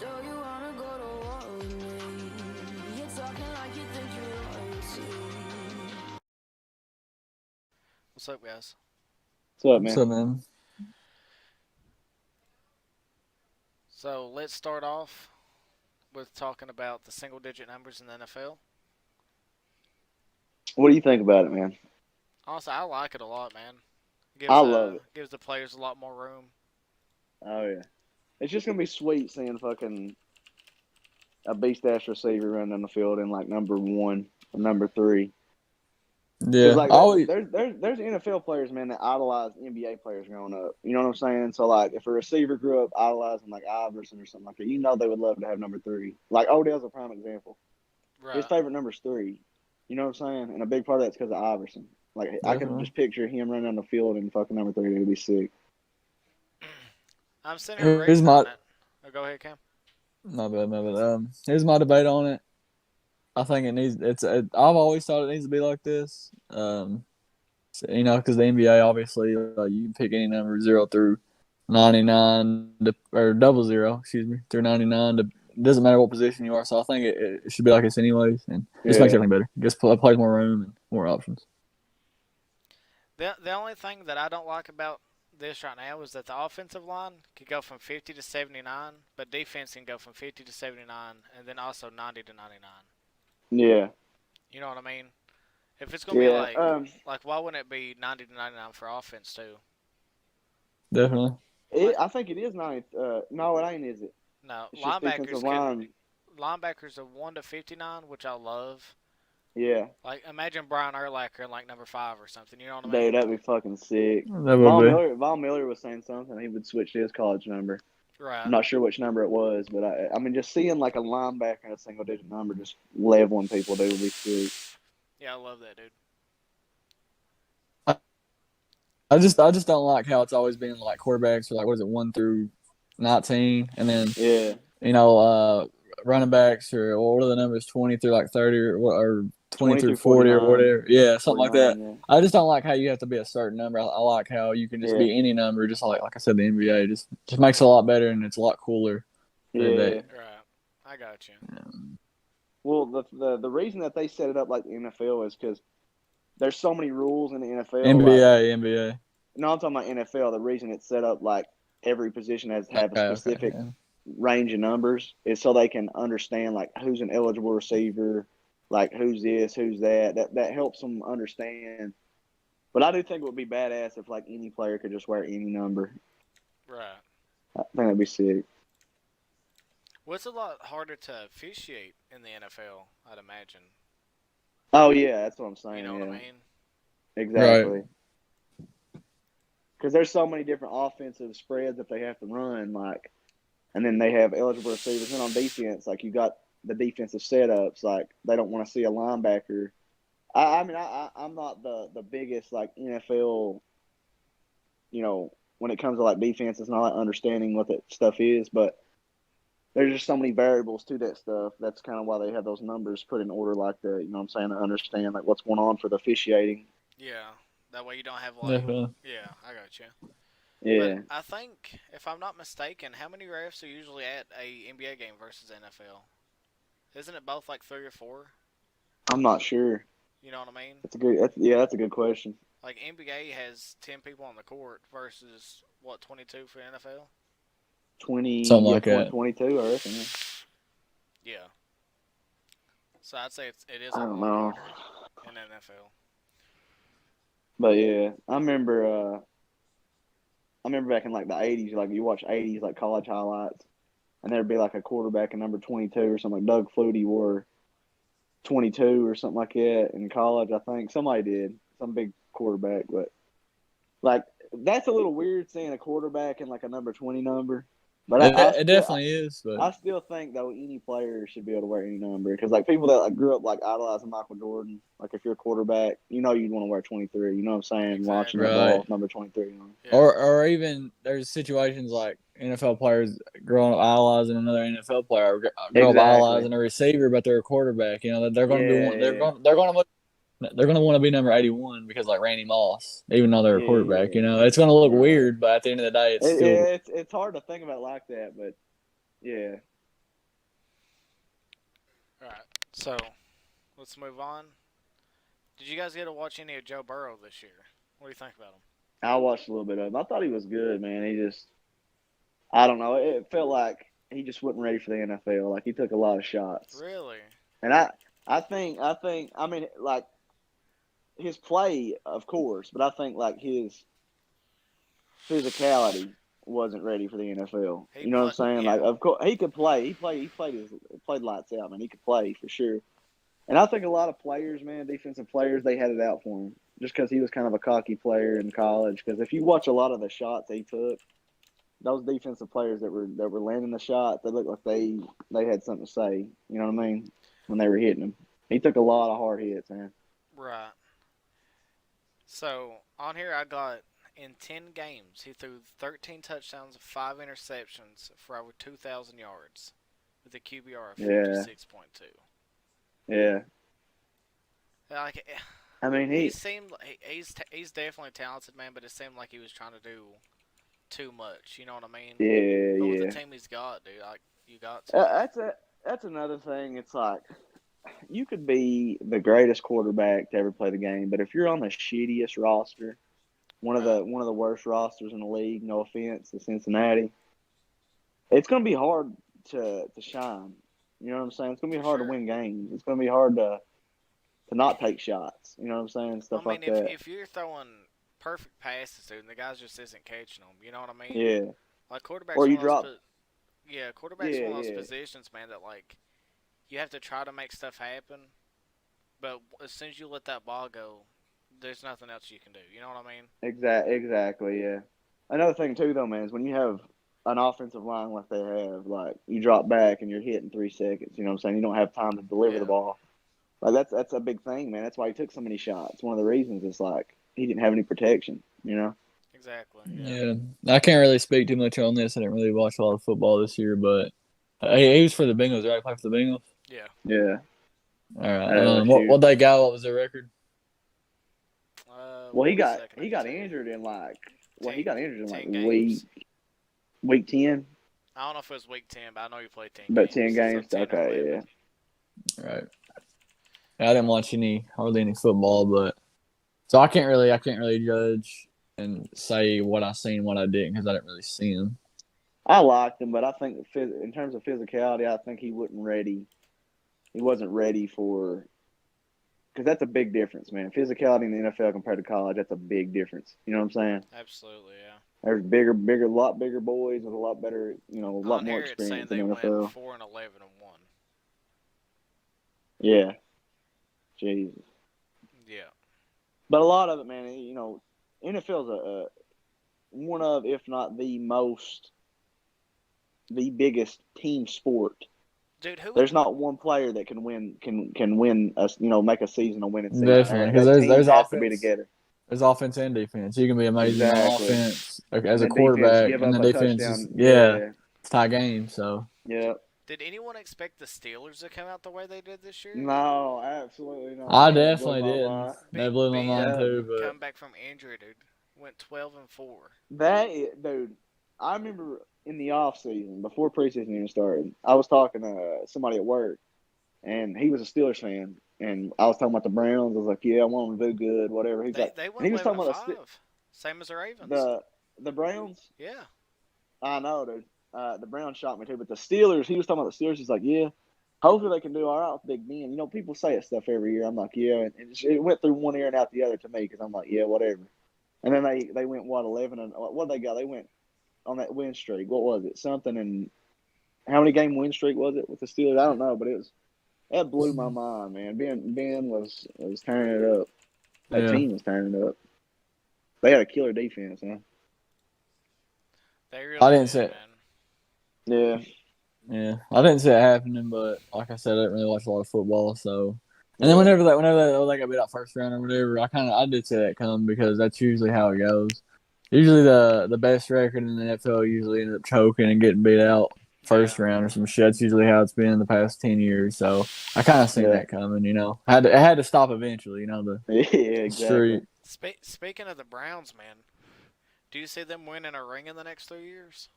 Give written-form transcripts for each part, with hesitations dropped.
So you wanna go to war with me? You're talking like you think you're royalty. What's up, guys? What's up, What's man? up, man? So let's start off with talking about the single digit numbers in the NFL. What do you think about it, man? Honestly, I like it a lot, man. I Gives love it. gives the players a lot more room. Oh yeah, it's just gonna be sweet seeing fucking a beast ass receiver running on the field in like number 1 or number 3. Because Yeah, like I always there's NFL players, man, that idolize NBA players growing up. You know what I'm saying? So like, if a receiver grew up idolizing like Iverson or something like that, they would love to have number 3. Like Odell's a prime example. His Right. favorite number's 3. You know what I'm saying? And a big part of that's because of Iverson. Like I could definitely. just picture him running on the field in fucking number 3. It would be sick. I'm sitting here Here's reading my on it. Oh, go ahead, Cam. my bad. Here's my debate on it. I think it needs. I've always thought it needs to be like this. Because the NBA obviously you can pick any number 0 through 99 or double zero, excuse me, through 99. It doesn't matter what position you are. So I think it should be like this anyways, and it just makes Yeah. everything better. It just plays more room and more options. The only thing that I don't like about this right now is that the offensive line could go from 50 to 79, but defense can go from 50 to 79, and then also 90 to 99. Yeah. You know what I mean? If it's gonna be Yeah. like why wouldn't it be 90 to 99 for offense too? Definitely. Like I think it is 90. No, it ain't, is it? no, It's just defensive linebackers could line. linebackers are 1 to 59, which I love. Yeah. Like imagine Brian Urlacher in like number 5 or something. You know what I mean? Dude, that'd be fucking sick. That would be. Von Miller was saying something. He would switch to his college number. I'm Right. not sure which number it was, but I mean, just seeing like a linebacker in a single digit number just leveling people, dude, would be sick. Yeah, I love that dude. I just don't like how it's always been like quarterbacks are like what is it 1 through 19, and then Yeah. you know running backs or what are the numbers 20 through like 30 or 20 20 through through 40 or 49. whatever. Yeah, something like that. 49, I just don't like how you have to be a certain number. I like how you can just yeah. be any number, just like I said, the NBA just makes it a lot better and it's a lot cooler. Yeah. That Yeah. Right. I got you. Well, the reason that they set it up like the NFL is because there's so many rules in the NFL. Like, NBA. no, I'm talking about NFL. The reason it's set up like every position has to have a Okay. specific Yeah. range of numbers is so they can understand like who's an eligible receiver, like who's this, who's that. That helps them understand. But I do think it would be badass if like any player could just wear any number. Right. I think that'd be sick. Well, it's a lot harder to officiate in the NFL, I'd imagine. Oh yeah, that's what I'm You saying. know what I Yeah, mean? Right. exactly. Because there's so many different offensive spreads that they have to run, like, and then they have eligible receivers. And on defense, like you got the defensive setups, like they don't want to see a linebacker. I mean, I'm not the biggest like NFL, when it comes to like defenses and all that, understanding what that stuff is, but there's just so many variables to that stuff. That's kind of why they have those numbers put in order like that. You know what I'm saying? To understand like what's going on for the officiating. Yeah. That way you don't have like. Definitely. Yeah, I got you. But Yeah, I think, if I'm not mistaken, how many refs are usually at a NBA game versus NFL? Isn't it both like 3 or 4? I'm not sure. You know what I mean? That's a good question. Like NBA has 10 people on the court versus what 22 for NFL. 20, Something yeah, like that. 22, I reckon. Yeah. Yeah. So I'd say it is I a don't lot know, harder in NFL. but yeah, I remember back in like the '80s, like you watch '80s like college highlights, and there'd be like a quarterback in number 22 or something. Like Doug Flutie wore 22 or something like that in college. I think somebody did, some big quarterback, but like that's a little weird seeing a quarterback in like a number 20 number. But It definitely is, but I still think though any player should be able to wear any number because like people that like grew up like idolizing Michael Jordan, like if you're a quarterback, you'd want to wear 23. You know what I'm saying? Watching Exactly. that right. ball, number 23. Yeah. Or even there's situations like NFL players growing up idolizing another NFL player, or grow up Exactly. idolizing a receiver, but they're a quarterback. That they're going to be one. Yeah. They're going to want to be number 81 because like Randy Moss, even though they're a quarterback. Yeah. It's going to look Right. weird, but at the end of the day, it's still It's hard to think about it like that, but yeah. So, let's move on. Did you guys get to watch any of Joe Burrow this year? What do you think about him? I watched a little bit of him. I thought he was good, man. He just, I don't know. It felt like he just wasn't ready for the NFL. Like he took a lot of shots, Really? and I mean, like his play, of course, but I think like his physicality wasn't ready for the NFL. He You know what I'm played- saying? yeah. Like, of course, he could play. He played lights out, man. He could play for sure. And I think a lot of players, man, defensive players, they had it out for him just because he was kind of a cocky player in college. Because if you watch a lot of the shots he took, those defensive players that were landing the shots, they looked like they had something to say. You know what I mean? When they were hitting him, he took a lot of hard hits, man. Right. So, on here I got in 10 games, he threw 13 touchdowns, 5 interceptions for over 2,000 yards with a QBR of Yeah. 56.2. Yeah, Like, I mean he seemed he's definitely talented, man, but it seemed like he was trying to do too much. You know what I mean? yeah, But with yeah. the team he's got, dude, like you got to. That's another thing. It's like you could be the greatest quarterback to ever play the game, but if you're on the shittiest roster, one of the worst rosters in the league, no offense to Cincinnati, it's going to be hard to shine. You know what I'm saying? It's going to be hard Sure. to win games. It's going to be hard to not take shots. You know what I'm saying? Stuff I mean, like that. if you're throwing perfect passes, dude, and the guy just isn't catching them, you know what I mean? Yeah, Like quarterbacks. Or you one of those drop- quarterback's Yeah, one of those yeah. positions, man, that like you have to try to make stuff happen, but as soon as you let that ball go, there's nothing else you can do. You know what I mean? exactly. Yeah. Another thing too, though, man, is when you have an offensive line like they have, like you drop back and you're hit in 3 seconds. You know what I'm saying? You don't have time to deliver Yeah. the ball. Like that's a big thing, man. That's why he took so many shots. One of the reasons is like he didn't have any protection. You know? Exactly. Yeah, I can't really speak too much on this. I didn't really watch a lot of football this year, but he was for the Bengals, right? Played for the Bengals. Yeah. Yeah. All right. Shoot. What they got? What was their record? Well, he one got second, he I got can tell you. injured in like Ten- 10 week games. 10, I don't know if it was week 10, but I know he played 10 but games. 10 games. So 10 or Okay, 11. yeah. Right. I didn't watch hardly any football, but so I can't really judge and say what I seen, what I didn't, because I didn't really see him. I liked him, but I think in terms of physicality, I think he wasn't ready. He wasn't ready for because that's a big difference, man. Physicality in the NFL compared to college, that's a big difference. You know what I'm saying? Absolutely, yeah. There's lot bigger boys with a lot better, a lot On more here it's saying experience they in the went NFL. 4-11-1. Yeah, Jesus. Yeah. But a lot of it, man, NFL's a one of, if not the biggest team sport. Dude, who There's not one player that can win make a season a winning season. Definitely, 'cause That there's team has to offense. be together. There's offense and defense. You can be amazing on Exactly. offense as And a the defense quarterback, give and up the a defense is touchdown. it's tie game. So Yeah. did anyone expect the Steelers to come out the way they did this year? No, absolutely not. I That blew definitely my did. mind. That blew my Ben mind too. But come back from injury, dude. Went 12-4. Dude, I remember in the off season before preseason even started, I was talking to somebody at work, and he was a Steelers fan, and I was talking about the Browns. I was like, "Yeah, I want them to do good, whatever." He's like, They and went he was talking 11-5, about same as the Ravens. the Browns. Yeah. I know, dude. The Browns shot me too, but the Steelers. He was talking about the Steelers. He's like, "Yeah, hopefully they can do all right with Big Ben." People say that stuff every year. I'm like, "Yeah," and it went through one ear and out the other to me because I'm like, "Yeah, whatever." And then they went 11 and what they got? They went on that win streak. What was it? Something and how many game win streak was it with the Steelers? I don't know, but that blew my mind, man. Ben was tearing it up. That Yeah. team was tearing it up. They had a killer defense, man. They really I didn't did, say it. man. Yeah. I didn't see it happening. But like I said, I didn't really watch a lot of football. So and then whenever they got beat out first round or whatever, I did see that come because that's usually how it goes. Usually the best record in the NFL usually ends up choking and getting beat out first round or some shit. That's usually how it's been in the past 10 years. So I kind of seen that coming, it had to stop eventually, the Yeah, exactly. street. Speaking of the Browns, man, do you see them winning a ring in the next 3 years?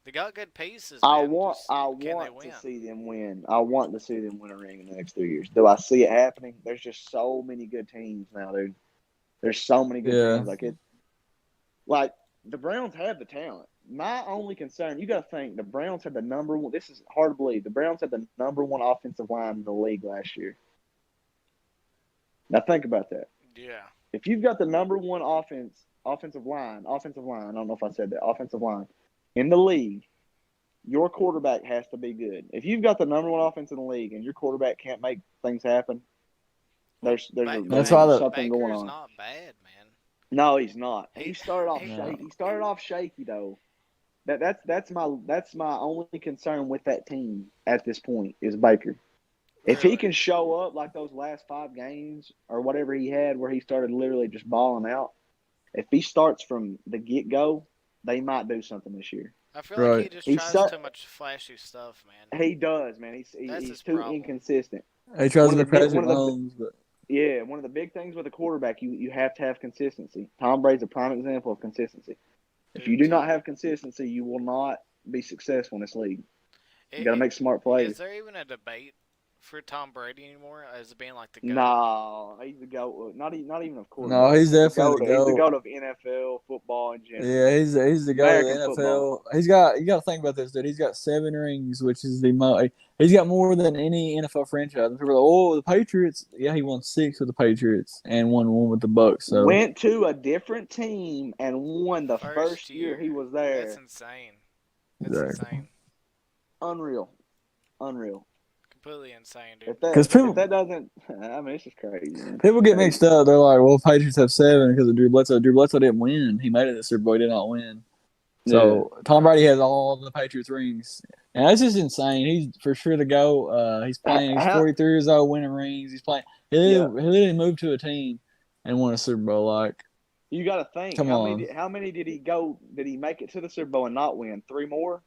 They got good pieces, I man. want Just, I can they want win? to see them win. I want to see them win a ring in the next 2 years. Do I see it happening? There's just so many good teams now, dude. There's so many good Yeah. teams. Like the Browns have the talent. My only concern, you got to think, the Browns had the number one. This is hard to believe. The Browns had the number one offensive line in the league last year. Now think about that. Yeah. If you've got the number one offensive line. I don't know if I said that. Offensive line in the league. Your quarterback has to be good. If you've got the number one offense in the league and your quarterback can't make things happen, there's That's why something going Baker's on. not bad, man. No, he's not. He- He started off he- shaky. He started off shaky though. That's my only concern with that team at this point is Baker. If he Really? can show up like those last 5 games or whatever he had where he started literally just balling out, if he starts from the get-go, they might do something this year. I feel like he Right. just He's tries so- too much flashy stuff, man. He does, man. That's He's his too problem. inconsistent. He tries to One be of the big- Patrick one of the- Mahomes, but Yeah, one of the big things with a quarterback, you have to have consistency. Tom Brady's a prime example of consistency. If you do not have consistency, you will not be successful in this league. You got to make smart Is plays. there even a debate for Tom Brady anymore as being like the GOAT? No, he's the GOAT. Not even of course. No, he's definitely the He's the GOAT. GOAT of NFL football in general. yeah, he's the guy of the American NFL. football. You got to think about this, dude. He's got 7 rings, which is the most. He's got more than any NFL franchise. People are like, oh, the Patriots. Yeah, he won 6 with the Patriots and won 1 with the Bucks. So Went to a different team and won the first year he was there. That's insane. That's Exactly. insane. Unreal. Completely insane, dude. If that, 'Cause people- if that doesn't, I mean, it's just crazy. Man. people get mixed up. They're like, well, Patriots have 7 because of Drew Bledsoe. Drew Bledsoe didn't win. He made it to the Super Bowl. He did not win. So Tom Brady has all the Patriots rings, and that's just insane. He's for sure to go. He's playing. He's 43 years old, winning rings. He's playing. He literally moved to a team and won a Super Bowl. Like, You got to think. Come on. How many did he go? Did he make it to the Super Bowl and not win? 3 more.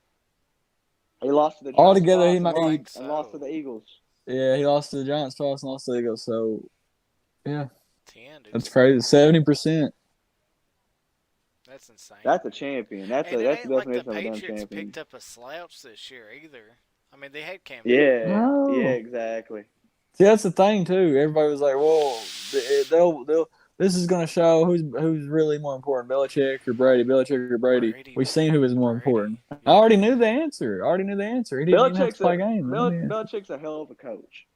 He lost to the Giants Altogether, he twice might- and So- lost to the Eagles. yeah, he lost to the Giants twice and lost to the Eagles. So, yeah, 10, dude. that's crazy. 70%. That's insane. That's a champion. That's and the it ain't like the definition of a done Patriots champion. picked up a slouch this year either. I mean, they had Cam. Yeah, No. yeah, exactly. See, that's the thing too. Everybody was like, "Well, they'll this is going to show who's really more important, Belichick or Brady? Belichick or Brady?" We've seen who was more important. I already knew the answer. He didn't even have to play a game. Belichick's a hell of a coach.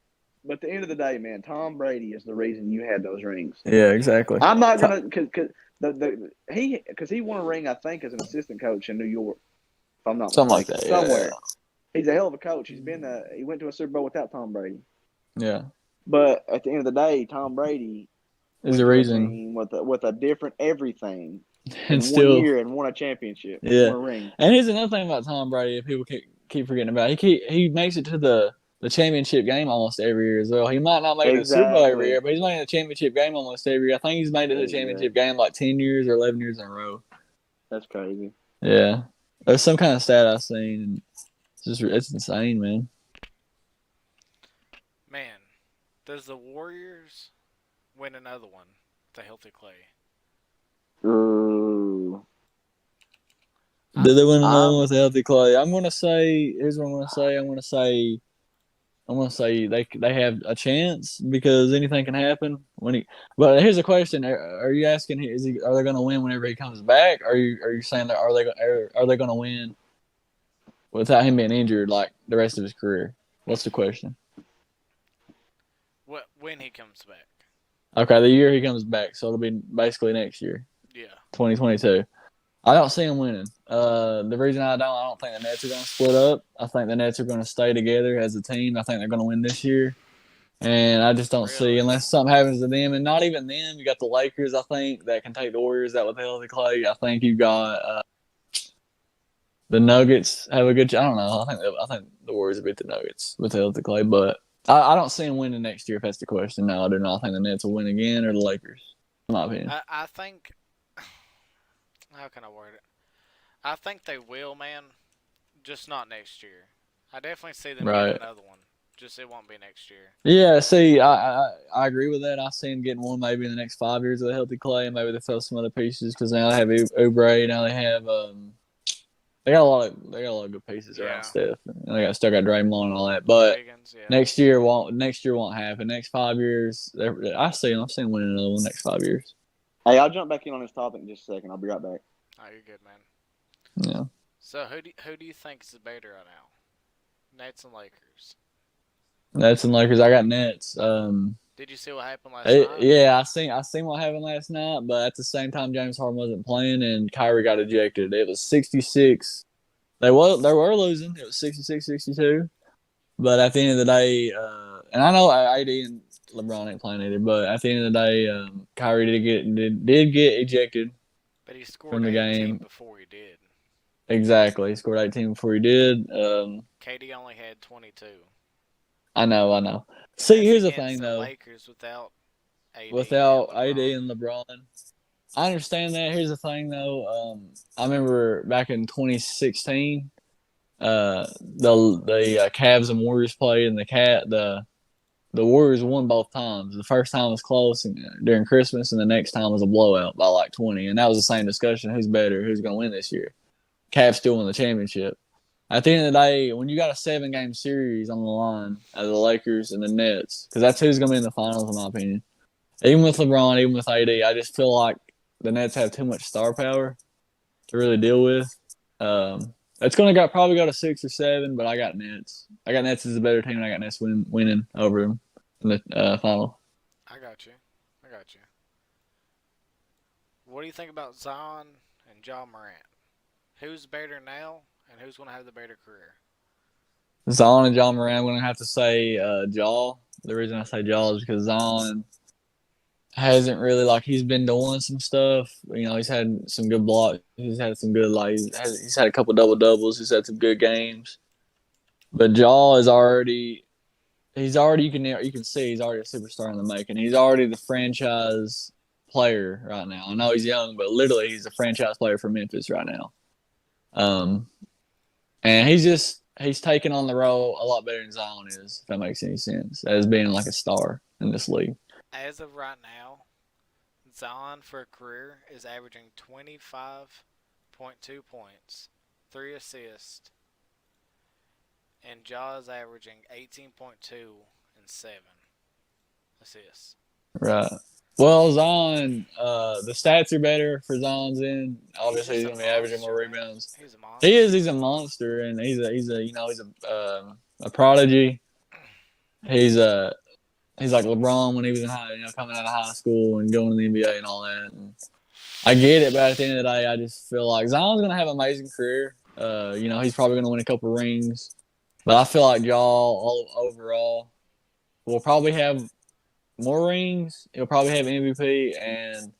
But at the end of the day, man, Tom Brady is the reason you had those rings. Yeah, exactly. I'm not gonna because he won a ring, I think, as an assistant coach in New York. If I'm not Something like mistaken. that. Somewhere. He's a hell of a coach. He went to a Super Bowl without Tom Brady. Yeah, But at the end of the day, Tom Brady is the went to a reason. team with a different everything in And still, 1 year and won a championship. Yeah. Won a ring. and here's another thing about Tom Brady that people keep forgetting about. He makes it to the championship game almost every year as well. He might not make it to the Super Bowl every Exactly. year, but he's making the championship game almost every year. I think he's made it to the championship game like 10 years or 11 years in a row. That's crazy. Yeah. There's some kind of stat I've seen. And it's insane, man. Man, does the Warriors win another one with a healthy Clay? Ooh. Did they win another one with a healthy Clay? I'm gonna say. Here's what I'm gonna say. I'm gonna say they have a chance because anything can happen when he. But here's a question: Are you asking? Are they gonna win whenever he comes back? Are you saying that are they gonna win without him being injured like the rest of his career? What's the question? When he comes back? Okay, the year he comes back, so it'll be basically next year, Yeah. 2022. I don't see him winning. The reason I don't think the Nets are going to split up. I think the Nets are going to stay together as a team. I think they're going to win this year. And I just don't see, Really? unless something happens to them, and not even them, you got the Lakers, I think, that can take the Warriors out with healthy Clay. I think you got the Nuggets have a good I don't know. I think the Warriors will beat the Nuggets with healthy Clay, but I don't see them winning next year if that's the question. No, I do not. I think the Nets will win again or the Lakers, in my opinion. I think. How can I word it? I think they will, man. Just not next year. I definitely see them Right. getting another one. Just it won't be next year. Yeah, see, I agree with that. I see them getting one maybe in the next 5 years with a healthy Clay, and maybe they throw some other pieces because now they have Oubre, now they have They got a lot of good pieces Yeah. around Steph. And they still got Draymond and all that. But Wiggins, yeah. next year won't happen. Next 5 years, I've seen winning another one next 5 years. Hey, I'll jump back in on this topic in just a second. I'll be right back. Oh, you're good, man. Yeah. So who do you think is better right now? Nets and Lakers. Nets and Lakers. I got Nets. Did you see what happened last night? Yeah, I seen what happened last night, but at the same time, James Harden wasn't playing and Kyrie got ejected. It was 66. They were losing. It was 66-62. But at the end of the day, and I know AD and LeBron ain't playing either, but at the end of the day, Kyrie did get ejected. But he scored from the 18 game. before he did. Exactly, he scored 18 before he did. KD only had 22. I know. See, That's here's the against thing the though. Lakers without AD. Without and AD LeBron. and LeBron. I understand that. Here's the thing, though. I remember back in 2016, the Cavs and Warriors played, and the Warriors won both times. The first time was close during Christmas, and the next time was a blowout by like 20. And that was the same discussion: who's better, who's going to win this year? Cavs still won the championship. At the end of the day, when you got a 7-game series on the line of the Lakers and the Nets, because that's who's going to be in the finals, in my opinion. Even with LeBron, even with AD, I just feel like the Nets have too much star power to really deal with. It's going to probably go to 6 or 7, but I got Nets. I got Nets as a better team, and I got Nets winning over them in the final. I got you. What do you think about Zion and Ja Morant? Who's better now, and who's going to have the better career? Zion and Ja Morant, I'm going to have to say Ja. The reason I say Ja is because Zion hasn't really, he's been doing some stuff. He's had some good blocks. He's had some good, he's had a couple double-doubles. He's had some good games. But Ja is already, you can see he's already a superstar in the making. He's already the franchise player right now. I know he's young, but literally he's a franchise player for Memphis right now. And he's taking on the role a lot better than Zion is, if that makes any sense, as being like a star in this league. As of right now, Zion for a career is averaging 25.2 points, 3 assists, and Ja is averaging 18.2 and 7 assists. Right. Well, Zion, the stats are better for Zion's end. Obviously, he's going to be averaging more rebounds. He's a monster. He's a monster, and he's a prodigy. He's like LeBron when he was in coming out of high school and going to the NBA and all that. And I get it, but at the end of the day, I just feel like Zion's going to have an amazing career. He's probably going to win a couple rings, but I feel like Ja overall will probably have more rings. He'll probably have MVP, and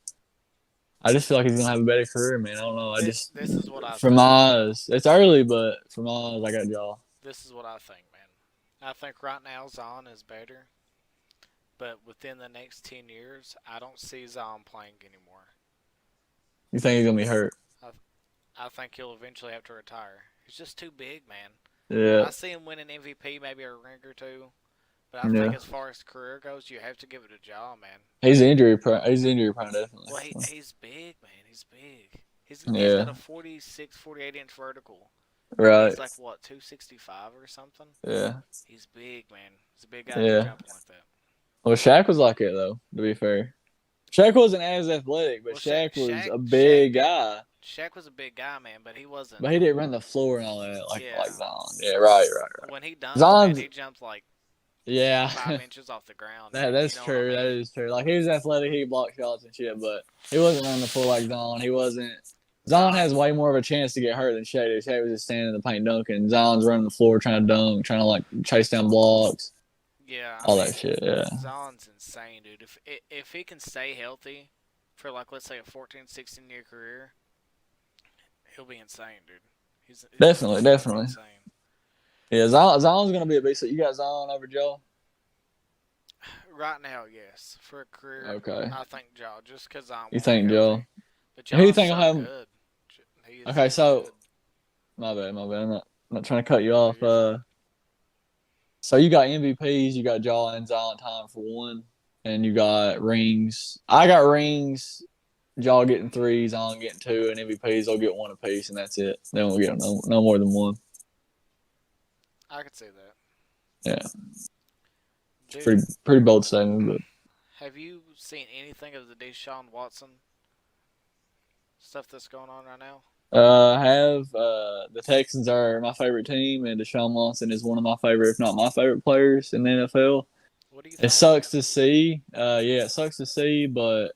I just feel like he's going to have a better career, man. I don't know. This is what I from think. my eyes, it's early, but from my eyes, I got Ja. This is what I think, man. I think right now Zion is better, but within the next 10 years, I don't see Zion playing anymore. You think he's going to be hurt? I think he'll eventually have to retire. He's just too big, man. Yeah. I see him win an MVP, maybe a ring or two. But I think as far as career goes, you have to give it to Ja, man. He's injury prone. Definitely. Well, he's big, man. He's big. He's got a 46, 48-inch vertical. Right. He's like, 265 or something? Yeah. He's big, man. He's a big guy jumping like that. Well, Shaq was like it, though, to be fair. Shaq wasn't as athletic, but Shaq was a big guy. Shaq was a big guy, man, but he wasn't. But he didn't run the floor and all that like Zion. Yeah, right. When he dunked, he jumped 5 inches off the ground. That's true. That is true. He was athletic. He blocked shots and shit, but he wasn't running the floor like Zion. He wasn't. Zion has way more of a chance to get hurt than Shaq did. Shaq was just standing in the paint dunking. Zion's running the floor trying to dunk, trying to chase down blocks. Yeah. All that shit, yeah. Zion's insane, dude. If he can stay healthy for let's say a 14, 16-year career, he'll be insane, dude. He's definitely. Insane. Yeah, Zion's gonna be a beast. So you got Zion over Joe? Right now, yes. For a career, okay. I think Joe, just because I'm. You think Joe? But who do you think will have? Good. Okay, so good. my bad. I'm not trying to cut you off. So you got MVPs. You got Ja and Zion time for one, and you got rings. I got rings. y'all getting threes, I'm getting two, and MVPs they'll get one apiece, and that's it. They won't get no more than one. I could see that. Yeah, Dude, pretty bold statement, but have you seen anything of the Deshaun Watson stuff that's going on right now? the Texans are my favorite team, and Deshaun Watson is one of my favorite, if not my favorite players in the NFL. What do you It think, sucks man? to see. Yeah, it sucks to see, but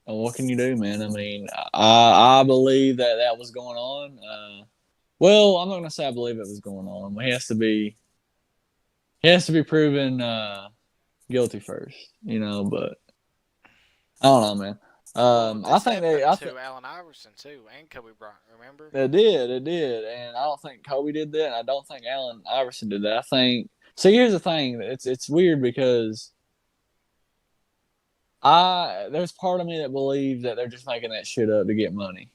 what can you do, man? I mean, I believe that was going on. Well, I'm not gonna say I believe it was going on. He has to be proven guilty first, But I don't know, man. Well, I this think happened to Allen Iverson too, and Kobe Bryant. Remember? it did, and I don't think Kobe did that, and I don't think Allen Iverson did that. I think. See, here's the thing. It's weird because there's part of me that believes that they're just making that shit up to get money.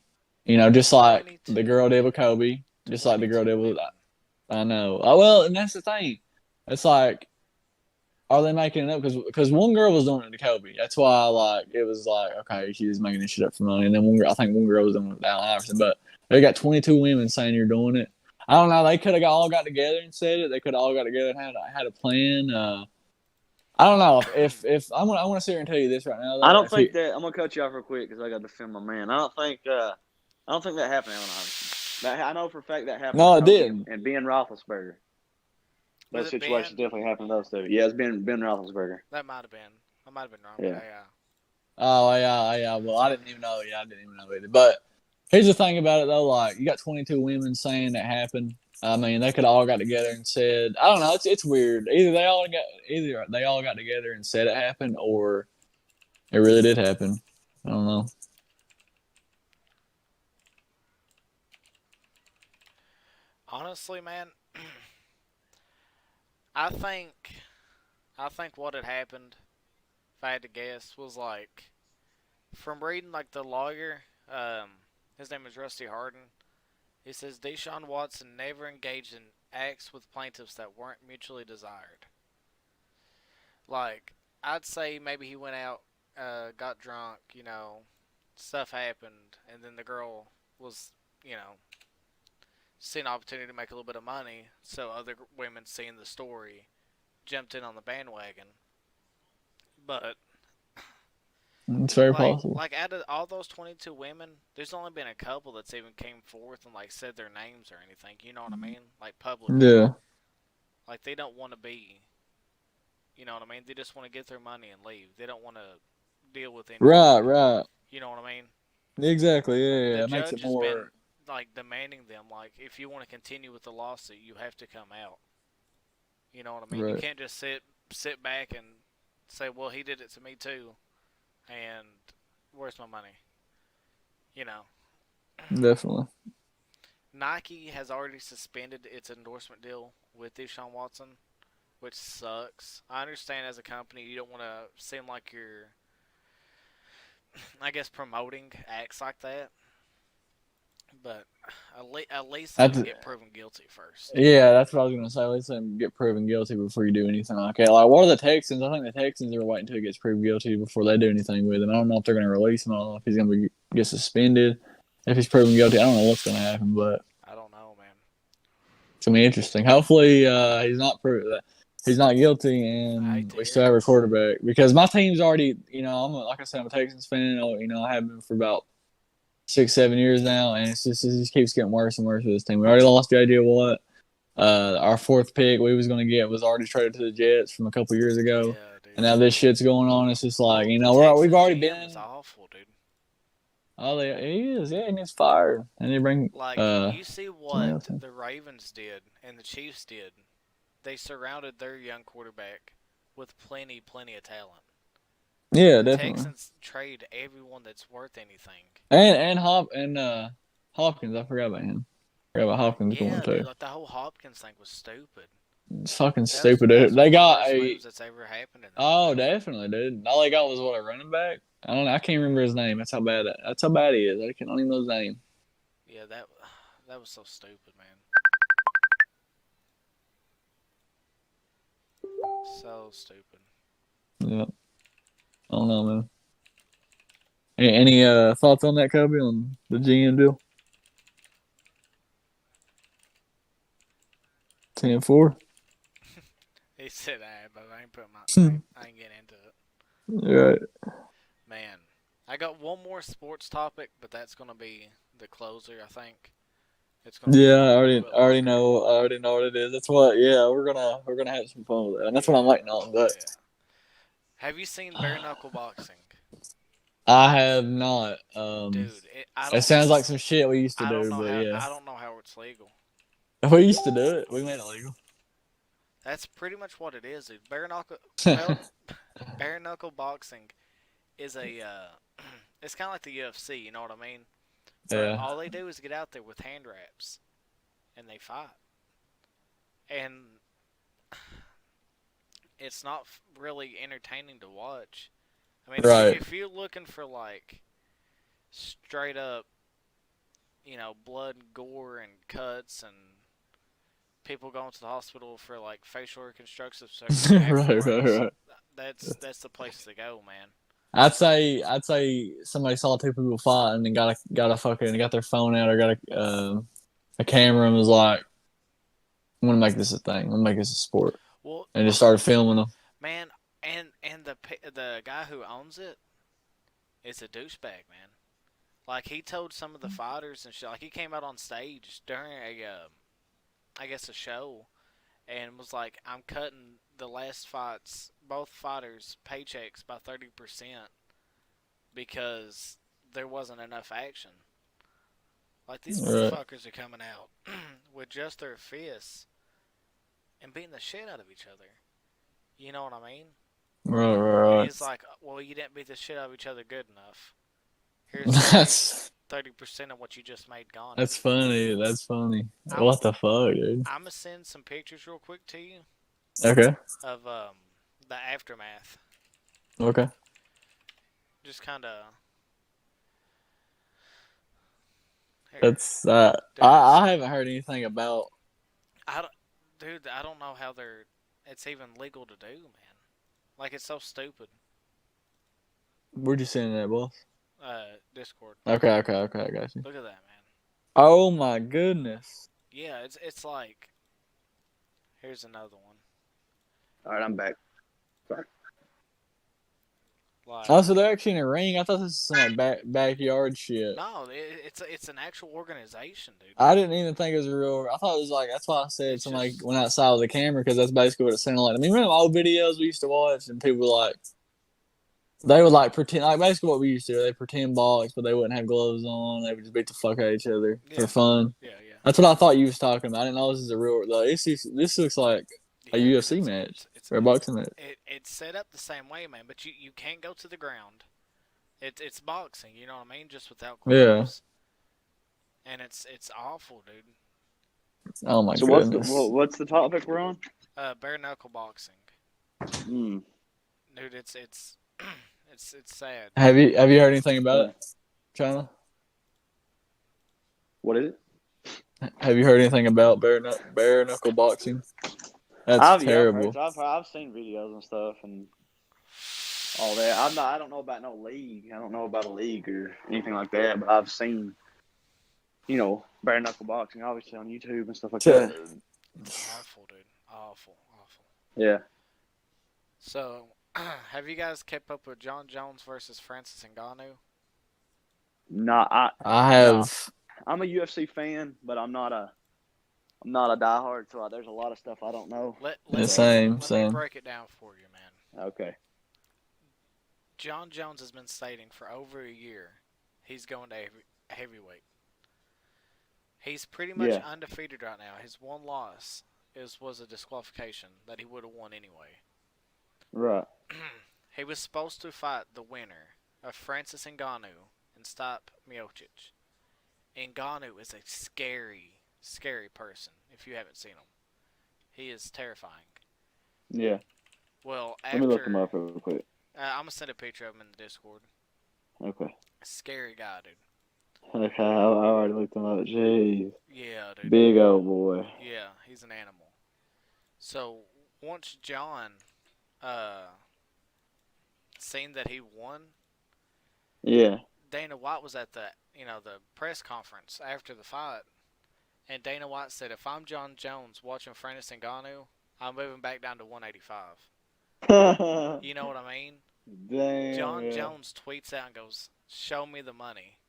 Just like the girl did with Kobe, just like the girl did with. I know. Oh, well, and that's the thing. It's like, are they making it up? Because one girl was doing it to Kobe. That's why it was like, okay, she's making this shit up for money. And then I think one girl was doing it with Allen Iverson. But they got 22 women saying you're doing it. I don't know. They could have all got together and said it. They could have all got together and had a plan. I don't know if I want to sit here and tell you this right now. Though, I don't think that I'm gonna cut you off real quick because I got to defend my man. I don't think that happened to Allen Iverson. I know for a fact that happened. No, to it Kobe did. And Ben Roethlisberger. That situation definitely happened to those two. Yeah, it's Ben Roethlisberger. That might have been. I might have been wrong. Yeah. But yeah. Oh yeah. Well, I didn't even know. Yeah, I didn't even know either. But here's the thing about it though. Like, you got 22 women saying that happened. I mean, they could have all got together and said, I don't know. It's weird. Either they all got together and said it happened, or it really did happen. I don't know. Honestly, man, I think what had happened, if I had to guess, was like from reading like the lawyer. His name is Rusty Harden. He says Deshaun Watson never engaged in acts with plaintiffs that weren't mutually desired. Like, I'd say maybe he went out, got drunk, stuff happened, and then the girl was, seeing an opportunity to make a little bit of money, so other women seeing the story jumped in on the bandwagon. But It's very possible. Like out of all those 22 women, there's only been a couple that's even came forth and like said their names or anything. You know what I mean? Like publicly. Yeah. Like they don't want to be. You know what I mean? They just want to get their money and leave. They don't want to deal with anything. Right. You know what I mean? Exactly. Yeah. The It makes judge it has more. been like demanding them, like if you want to continue with the lawsuit, you have to come out. You know what I mean? Right. You can't just sit back and say, "Well, he did it to me too," and where's my money? You know. Definitely. Nike has already suspended its endorsement deal with Deshaun Watson, which sucks. I understand as a company you don't want to seem like you're, I guess, promoting acts like that. But at least let them get proven guilty first. Yeah, that's what I was gonna say. Let's let them get proven guilty before you do anything like that. Like, what are the Texans? I think the Texans are waiting until he gets proven guilty before they do anything with him. I don't know if they're gonna release him. I don't know if he's gonna get suspended. If he's proven guilty, I don't know what's gonna happen, but I don't know, man. it's gonna be interesting. Hopefully, he's not guilty, and we still have a quarterback. Because my team's already, like I said, I'm a Texans fan. I have been for about 6-7 years now, and it just keeps getting worse and worse with this team. We already lost J.J. Watt. Our fourth pick we was gonna get was already traded to the Jets from a couple years ago, and now this shit's going on. It's just like we've already been. Is awful, dude. Oh, he is. Yeah, and he's fired, and they bring you see what the Ravens did and the Chiefs did. They surrounded their young quarterback with plenty of talent. Yeah, the definitely. Texans trade everyone that's worth anything. And Hopkins, I forgot about him. I forgot about Hopkins going too. Dude, like the whole Hopkins thing was stupid. It's fucking stupid, dude. They got that's ever happened in Oh, definitely, dude. All they got was a running back. I don't know. I can't remember his name. That's how bad he is. I can't even know his name. Yeah, that was so stupid, man. So stupid. Yeah. I don't know, man. Any thoughts on that, Kobe, on the GM deal? 10-4. He said, but I ain't putting I ain't getting into it. Right. Man, I got one more sports topic, but that's gonna be the closer. I think it's gonna be Yeah, a I little bit already longer. know. I already know what it is. That's what. Yeah, we're gonna have some fun with that, and that's what I'm waiting on. But Yeah. Have you seen bare knuckle boxing, I have not. dude? It sounds like some shit we used to I don't do, know but how. yeah, I don't know how it's legal. we used to do it. We made it legal. That's pretty much what it is, dude. Well, bare knuckle boxing is a. It's kind of like the UFC. You know what I mean? But Yeah. all they do is get out there with hand wraps, and they fight. And it's not really entertaining to watch. I mean, Right. if you're looking for like straight up, blood and gore and cuts and people going to the hospital for like facial reconstructive surgery afterwards, right. that's the place to go, man. I'd say somebody saw two people fight and then got their phone out or got a camera and was like, "I'm gonna make this a thing. I'm gonna make this a sport," Well, and just started filming them. man, and the guy who owns it is a douchebag, man. Like he told some of the fighters and shit. Like he came out on stage during I guess a show, and was like, "I'm cutting the last fights, both fighters' paychecks by 30% because there wasn't enough action." Like these Right. motherfuckers are coming out with just their fists and beating the shit out of each other. You know what I mean? Right. He's like, "Well, you didn't beat the shit out of each other good enough. Here's That's 30% of what you just made gone." that's funny. That's funny. I'm, What the fuck, dude? I'm gonna send some pictures real quick to you Okay. of the aftermath. Okay. Just kind of. That's I haven't heard anything about. Dude, I don't know how it's even legal to do, man. Like it's so stupid. Where'd you send that, boss? Discord. Okay. I got you. Look at that, man. Oh my goodness. Yeah, it's like. Here's another one. All right, I'm back. Like, Oh, so they're actually in a ring. I thought this was some like backyard shit. no, it's an actual organization, dude. I didn't even think it was a real. I thought it was like that's why I said It's somebody just- went outside with a camera because that's basically what it sounded like. I mean, remember old videos we used to watch and people were like, they would like pretend like basically what we used to do. They pretend box, but they wouldn't have gloves on. They would just beat the fuck out of each other for fun. Yeah. That's what I thought you was talking about. I didn't know this is a real. Like, this looks like a Yeah, UFC it's- match it's- or a boxing match. It's set up the same way, man. But you can't go to the ground. It's boxing, you know what I mean? Just without gloves. Yeah. And it's awful, dude. Oh my So goodness. what's the topic we're on? Bare knuckle boxing, Mm. dude. It's it's sad. Have you heard anything about it, China? What is it? Have you heard anything about bare knuckle boxing? That's terrible. I've seen videos and stuff and all that. I don't know about no league. I don't know about a league or anything like that. But I've seen, bare knuckle boxing, obviously on YouTube and stuff like that. It's awful, dude. Awful. Yeah. So, have you guys kept up with John Jones versus Francis Ngannou? No, I have. I'm a UFC fan, but I'm not a diehard. So there's a lot of stuff I don't know. Let Same. me break it down for you, man. Okay. John Jones has been stating for over a year he's going to heavyweight. He's pretty much undefeated right now. His one loss was a disqualification that he would have won anyway. Right. He was supposed to fight the winner of Francis Ngannou and stop Miocic. Ngannou is a scary, scary person if you haven't seen him. He is terrifying. Yeah. Well, Let me look him up real quick. I'm going to send a picture of him in the Discord. Okay. Scary guy, dude. Okay, I already looked him up. Jeez. Yeah, dude. Big old boy. Yeah, he's an animal. So, once John seen that he won, Yeah. Dana White was at the the press conference after the fight, and Dana White said, "If I'm John Jones watching Francis Ngannou, I'm moving back down to 185." You know what I mean? Damn. John Yeah. Jones tweets out and goes, "Show me the money,"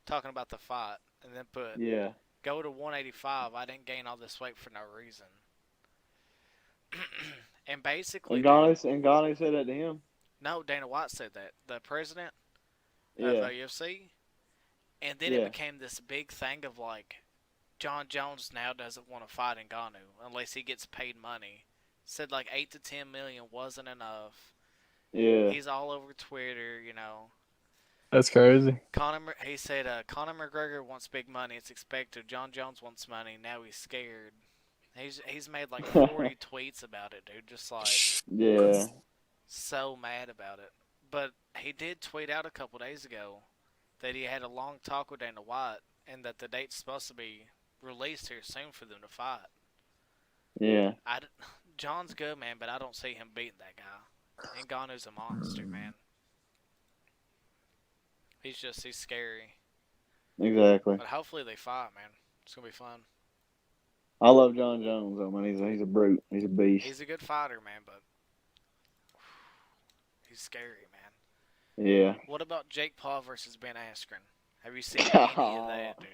talking about the fight, and then put, Yeah. "Go to 185. I didn't gain all this weight for no reason." And basically, Ngannou said that to him. no, Dana White said that, the president of Yeah. UFC, and then Yeah. it became this big thing of like, John Jones now doesn't want to fight Ngannou unless he gets paid money. Said like 8 to 10 million wasn't enough. Yeah. He's all over Twitter, That's crazy. He said Conor McGregor wants big money. It's expected. John Jones wants money. Now he's scared. He's made like 40 tweets about it, dude. Just like Yeah. so mad about it. But he did tweet out a couple days ago that he had a long talk with Dana White and that the date's supposed to be released here soon for them to fight. Yeah. John's good, man, but I don't see him beating that guy. Ngannou's a monster, man. He's scary. Exactly. But hopefully they fight, man. It's gonna be fun. I love John Jones. I mean, he's a brute. He's a beast. He's a good fighter, man, but he's scary, man. Yeah. What about Jake Paul versus Ben Askren? Have you seen any of that, dude?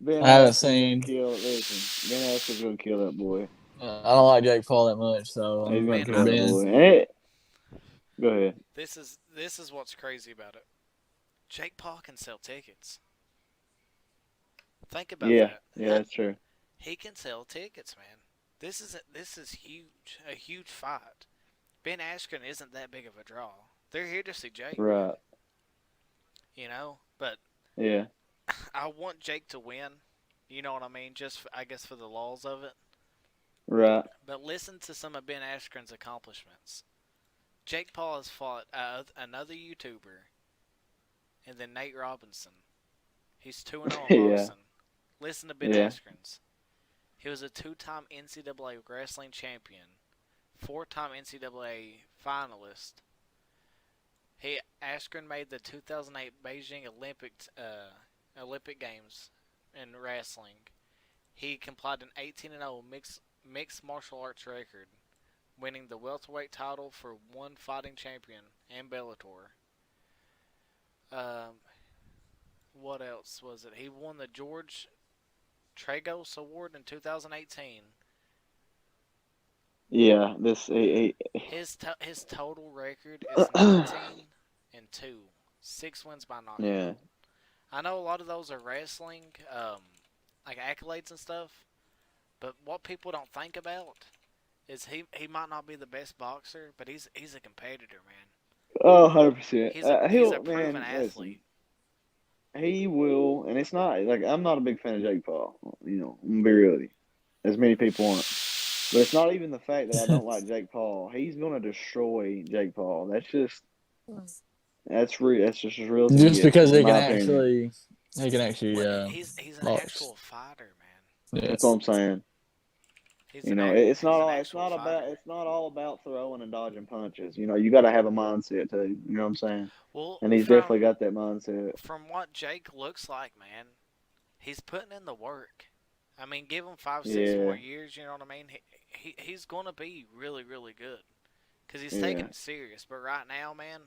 Ben I haven't Askren's seen. gonna kill. Listen, Ben Askren's gonna kill that boy. I don't like Jake Paul that much, so He's I'm gonna Man, kill for that Ben. boy. Hey, go ahead. This is what's crazy about it. Jake Paul can sell tickets. Think about Yeah. that. Yeah, that's true. He can sell tickets, man. This is huge, a huge fight. Ben Askren isn't that big of a draw. They're here to see Jake, Right. But Yeah. I want Jake to win. You know what I mean? Just I guess for the laws of it. Right. But listen to some of Ben Askren's accomplishments. Jake Paul has fought another YouTuber, and then Nate Robinson. He's 2-0 in Yeah. boxing. Listen to Ben Yeah. Askren's. He was a 2-time NCAA wrestling champion, 4-time NCAA finalist. Askren made the 2008 Beijing Olympic Games in wrestling. He completed an 18-0 mixed martial arts record, winning the welterweight title for one fighting champion and Bellator. What else was it? He won the George Tragos Award in 2018. Yeah. His total record is 19-2, 6 wins by knockout. Yeah. I know a lot of those are wrestling, like accolades and stuff, but what people don't think about is he might not be the best boxer, but he's a competitor, man. Oh, 100%. He's a He'll, proven man, athlete. listen, he will, and it's not like I'm not a big fan of Jake Paul. I'm gonna be real with you, as many people aren't. But it's not even the fact that I don't like Jake Paul. He's gonna destroy Jake Paul. That's real. That's just as real as it Just gets, because in he can my opinion. actually, Well, he's an box. actual fighter, man. Yeah. That's what I'm saying. He's You an know, act- it's he's not an all. actual fighter. It's not all about throwing and dodging punches. You got to have a mindset too. You know what I'm saying? Well, And he's definitely got that mindset. From what Jake looks like, man, he's putting in the work. I mean, give him 5-6 Yeah. more years. You know what I mean? He's gonna be really, really good because he's Yeah. taking it serious. But right now, man,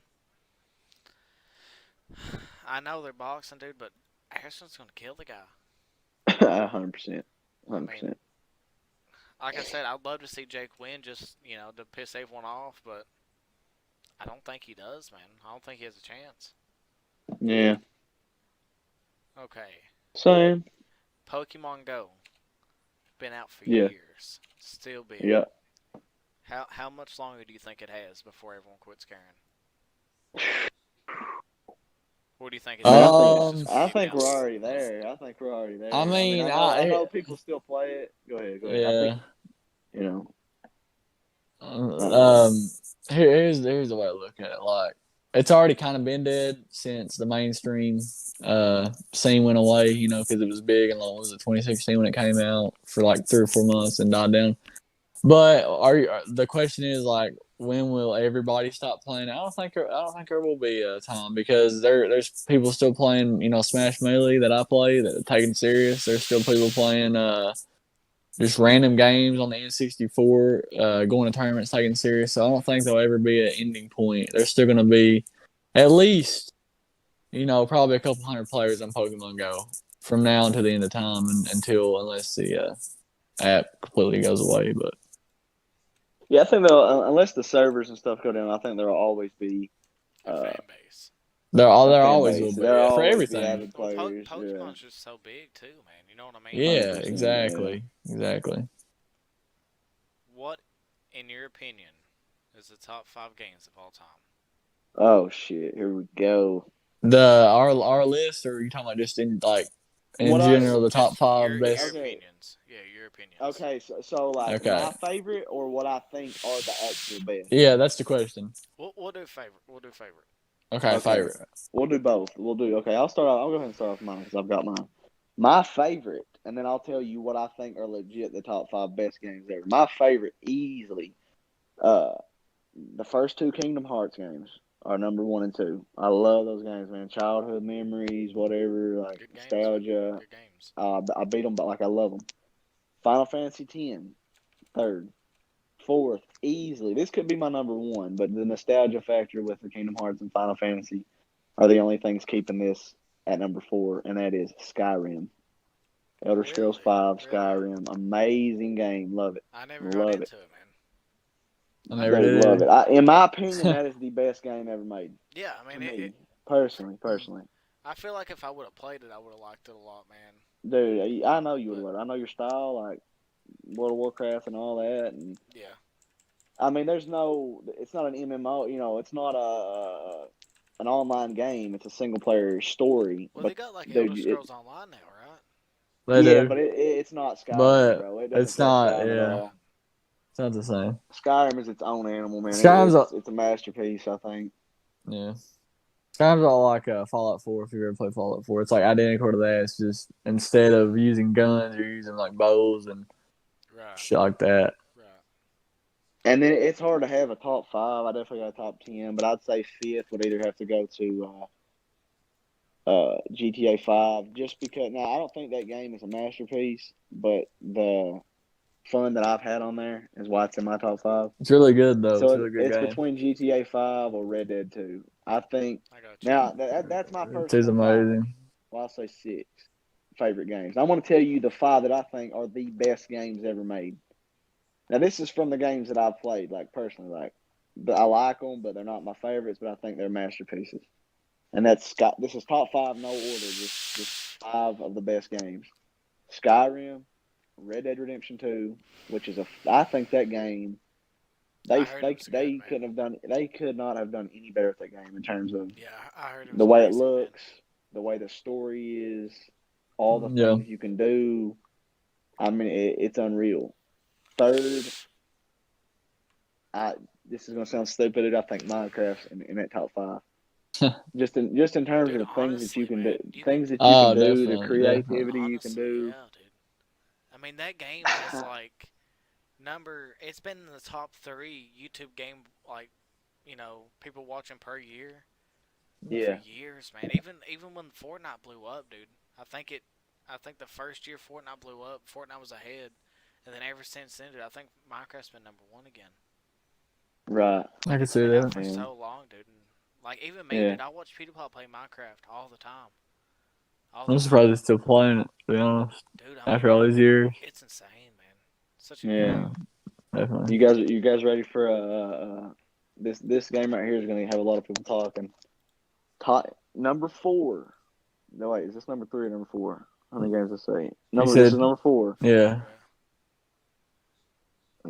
I know they're boxing, dude, but Ashton's gonna kill the guy. 100%. I 100%. mean, like I said, I'd love to see Jake win, just to piss everyone off, but I don't think he does, man. I don't think he has a chance. Yeah. Okay, Same. Pokemon Go, been out for Yeah. years, still big. Yeah. How much longer do you think it has before everyone quits caring? What do you think? I think we're already there. I mean, I know people still play it. Go ahead. I Yeah. think, Here's the way I look at it. Like, it's already kind of been dead since the mainstream scene went away. Because it was big and long. Was it 2016 when it came out for like 3 or 4 months and died down? But the question is, like, when will everybody stop playing? I don't think there will be a time because there's people still playing, Smash Melee that I play that are taken serious. There's still people playing just random games on the N64, going to tournaments taken serious. So I don't think there'll ever be an ending point. There's still going to be at least, probably a couple hundred players on Pokemon Go from now until the end of time, unless the app completely goes away. But Yeah, I think they'll unless the servers and stuff go down, I think there'll always be A uh, fan base. there a fan always base. will be There'll for always be everything. avid Well, players. Yeah. Pokemon's just so big too, man. You know what I mean? Yeah, 100%, exactly. What, in your opinion, is the top 5 games of all time? Oh shit! Here we go. Our list, or are you talking about just in What general the top Just 5 your best? Okay. opinions. Yeah, your opinions. Okay, so like Okay. my favorite or what I think are the actual best. Yeah, that's the question. We'll do favorite. We'll do favorite. Okay, Okay. favorite. We'll do both. We'll do. Okay, I'll start. I'll go ahead and start off mine because I've got mine. My favorite, and then I'll tell you what I think are legit the top 5 best games ever. My favorite, easily, the first 2 Kingdom Hearts games are number 1 and 2. I love those games, man. Childhood memories, whatever, like Good games. nostalgia. Good games. I beat them, but I love them. Final Fantasy X, third. Fourth, easily. This could be my number 1, but the nostalgia factor with the Kingdom Hearts and Final Fantasy are the only things keeping this at number 4, and that is Skyrim. Elder Scrolls Really? 5, Skyrim. Amazing game. Love it. I never got Love into it. it, man. I never Dude, did. love it. In my opinion, that is the best game ever made. Yeah, I To mean, me, personally. I feel like if I would have played it, I would have liked it a lot, man. Dude, I know you would love it. I know your style, like World of Warcraft and all that, and Yeah. I mean, it's not an MMO, it's not an online game. It's a single player story. Well, but they got like dude, Elder Scrolls Online now, right? They yeah, do, but it's not Skyrim, but bro. It doesn't it's touch not. Skyrim at Yeah, all. it's not the same. Skyrim is its own animal, man. Skyrim's It's a masterpiece, I think. Yeah. Skyrim's all like Fallout 4. If you ever played Fallout 4, it's like identical to that. It's just instead of using guns, you're using like bows and Right. shit like that. Right. And then it's hard to have a top 5. I definitely got a top 10, but I'd say 5th would either have to go to GTA 5, just because. Now, I don't think that game is a masterpiece, but the fun that I've had on there is why it's in my top 5. It's really good though. So it's a really good it's game. between GTA 5 or Red Dead 2. I think. I got you. Now, that's my It personal is amazing. 5. Well, I'll say 6 favorite games. I want to tell you the 5 that I think are the best games ever made. Now, this is from the games that I've played, like, personally. Like, I like them, but they're not my favorites, but I think they're masterpieces. And this is top 5, no order, just 5 of the best games. Skyrim, Red Dead Redemption 2, which is I think that game, I heard it was good, man. they could not have done any better with that game in terms of Yeah, I heard it was the way it amazing, man. looks, the way the story is, all the Yeah. things you can do. I mean, it's unreal. Third, this is gonna sound stupid, dude. I think Minecraft's in that top 5. just in terms Dude, of things that you can honestly, do, man, things that you Oh, can do, the definitely, creativity you can Honestly, do. yeah, dude. I mean, that game has like it's been in the top 3 YouTube game, like, people watching per year Yeah, for years, man. Even when Fortnite blew up, dude. I think the first year Fortnite blew up, Fortnite was ahead, and then ever since then, dude, I think Minecraft's been number 1 again. right. I can It's see been out that. for Yeah. so long, dude. And, like, even me, Yeah. dude, I watch PewDiePie play Minecraft all the time. I'm surprised it's still playing it. To be honest, Dude, after all these years. it's insane, man. Such a good Yeah. game. Definitely. You guys ready for this game right here is gonna have a lot of people talking. Number 4. No wait, is this number 3 or number 4? How many games I say? This said- is number 4. Yeah.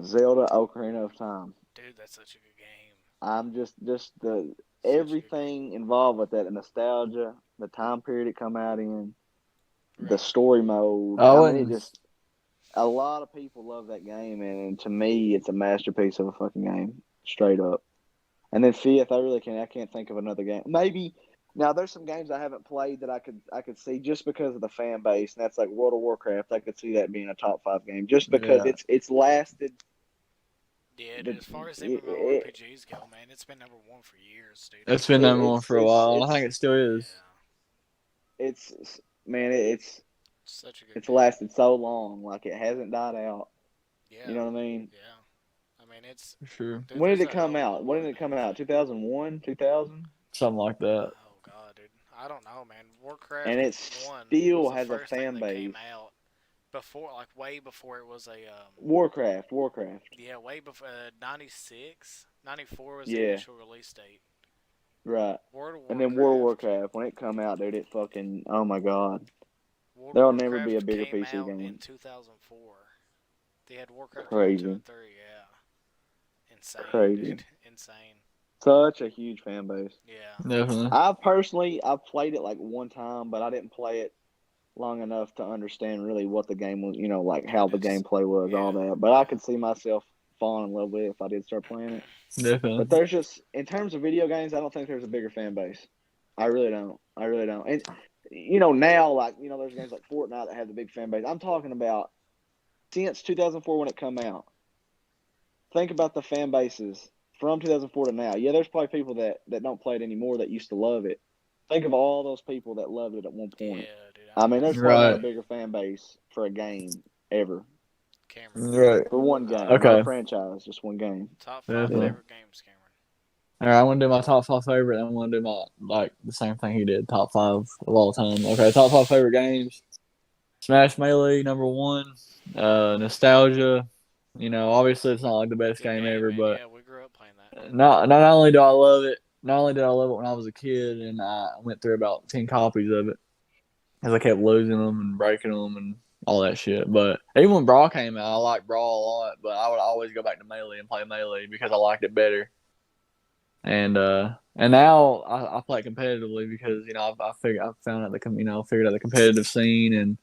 Zelda Ocarina of Time. Dude, that's such a good game. I'm just the Such a good everything involved with that, the nostalgia, the time period it come out in, the Right. story mode. I I mean, wouldn't- it just a lot of people love that game, and to me, it's a masterpiece of a fucking game, straight up. And then 5th, I can't think of another game. Maybe now there's some games I haven't played that I could see just because of the fan base, and that's like World of Warcraft. I could see that being a top 5 game just because Yeah. it's lasted Yeah, The- dude, as far as it- MMORPGs go, man, it's been number one for years, dude. It's been number one it's for a while, and I think it still Yeah, is. it's man, it's such a good it's game. lasted so long, like it hasn't died out. Yeah, You know what I mean? yeah. I mean, it's For sure. dude, When did there's it a hell come of a out? When did lore it come and out? 2001, 2000? Something like that. Oh god, dude, I don't know, man. And Warcraft it One still was the has a first thing fan that base. came out before, like way before it was a Warcraft. yeah, way before 96, 94 was the Yeah. initial release date. Right. World of And then World of Warcraft. Warcraft, when it come out, dude, it fucking, oh my god. World There'll of never be a Warcraft bigger came PC out game. in 2004. They had Warcraft 1, 2, Crazy. and 3, yeah. Insane, Crazy. dude. Insane. Such a huge fan base. Yeah. Definitely. I've played it like one time, but I didn't play it long enough to understand really what the game was, you know, like how the It's- gameplay was, all yeah. that. But I could see myself falling in love with it if I did start playing it. Definitely. But there's just, in terms of video games, I don't think there's a bigger fan base. I really don't. And, you know, now, like, you know, there's games like Fortnite that have the big fan base. I'm talking about since 2004 when it come out. Think about the fan bases from 2004 to now. Yeah, there's probably people that don't play it anymore that used to love it. Think of all those people that loved it at one Yeah, point. dude. I mean, there's probably not a Right. bigger fan base for a game ever. Cameron. Right. For one game. Okay. Not a franchise, just one game. Top 5 Definitely. favorite games, Cameron. All right, I want to do my top 5 favorite. And I want to do my the same thing he did, top 5 of all time. Okay, top 5 favorite games. Smash Melee #1. Nostalgia. You know, obviously it's not like the best Good game ever, man. but Yeah, we grew up playing that. not only do I love it, not only did I love it when I was a kid, and I went through about 10 copies of it, because I kept losing them and breaking them and all that shit. But even when Brawl came out, I liked Brawl a lot, but I would always go back to Melee and play Melee because I liked it better. And now I play it competitively because, you know, I figured out the competitive scene,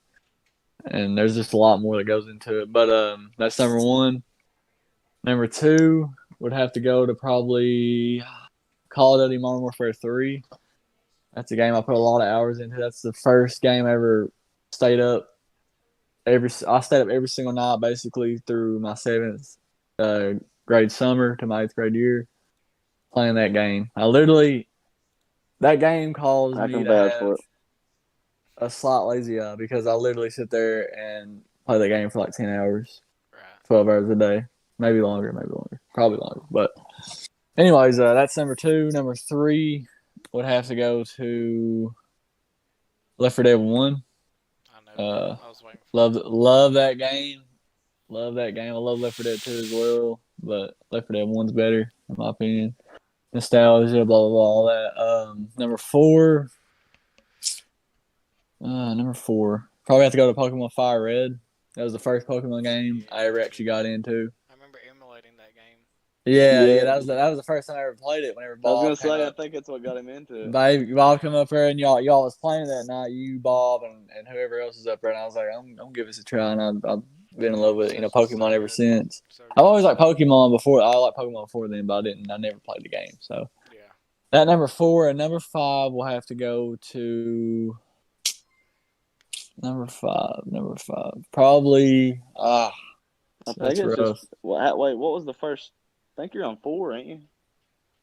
and there's just a lot more that goes into it. But that's #1. #2 would have to go to probably Call of Duty Modern Warfare 3. That's a game I put a lot of hours into. That's the first game I ever stayed up. I stayed up every single night basically through my 7th grade summer to my 8th grade year, playing that game. That game caused I me can to vouch have for it. a slight lazy eye because I literally sit there and play the game for like 10 hours, Right. 12 hours a day, maybe longer, probably longer. But anyways, that's #2. #3 would have to go to Left 4 Dead 1. I know. I was waiting for Love that game. Love that game. I love Left 4 Dead 2 as well, but Left 4 Dead 1's better in my opinion. Nostalgia, blah blah blah, all that. #4. #4. Probably have to go to Pokemon Fire Red. That was the first Pokemon game I ever actually got into. I remember emulating that game. Yeah. That was the first time I ever played it. Whenever I Bob was going to say, I up. think that's what got him into it. Bob come up there and y'all was playing that night. You, Bob, and whoever else was up there. And I was like, I'm gonna give this a try. And I've been in love with Pokemon ever since. So I've always liked Pokemon before. I liked Pokemon before then, but I never played the game. So yeah. that #4 and #5 will have to go to #5. Probably I think that's it's rough. just, wait, what was the first? I think you're on 4, ain't you?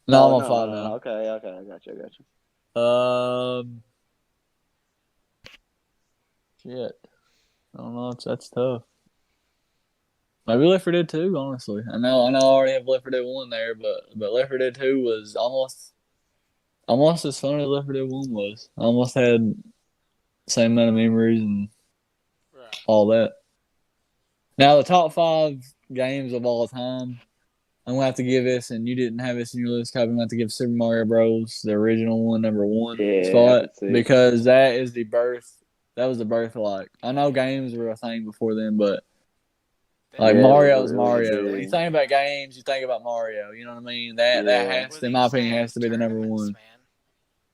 No, Oh, I'm on 5 now. no. Okay, I got you. Shit. I don't know. That's tough. Maybe Left 4 Dead 2, honestly. I know I already have Left 4 Dead 1 there, but Left 4 Dead 2 was almost as fun as Left 4 Dead 1 was. I almost had the same amount of memories and Right. all that. Now, the top 5 games of all time, I'm going to have to give this, and you didn't have this in your list, Copy. I'm going to have to give Super Mario Bros. The original one, #1 Yeah, I spot, could see it. because that was the birth of, like, I know games were a thing before then, but like Yeah, Mario's it really Mario. did. When you think about games, you think about Mario. You know what I mean? That Yeah. has to, in my opinion, has to be the #1. Man.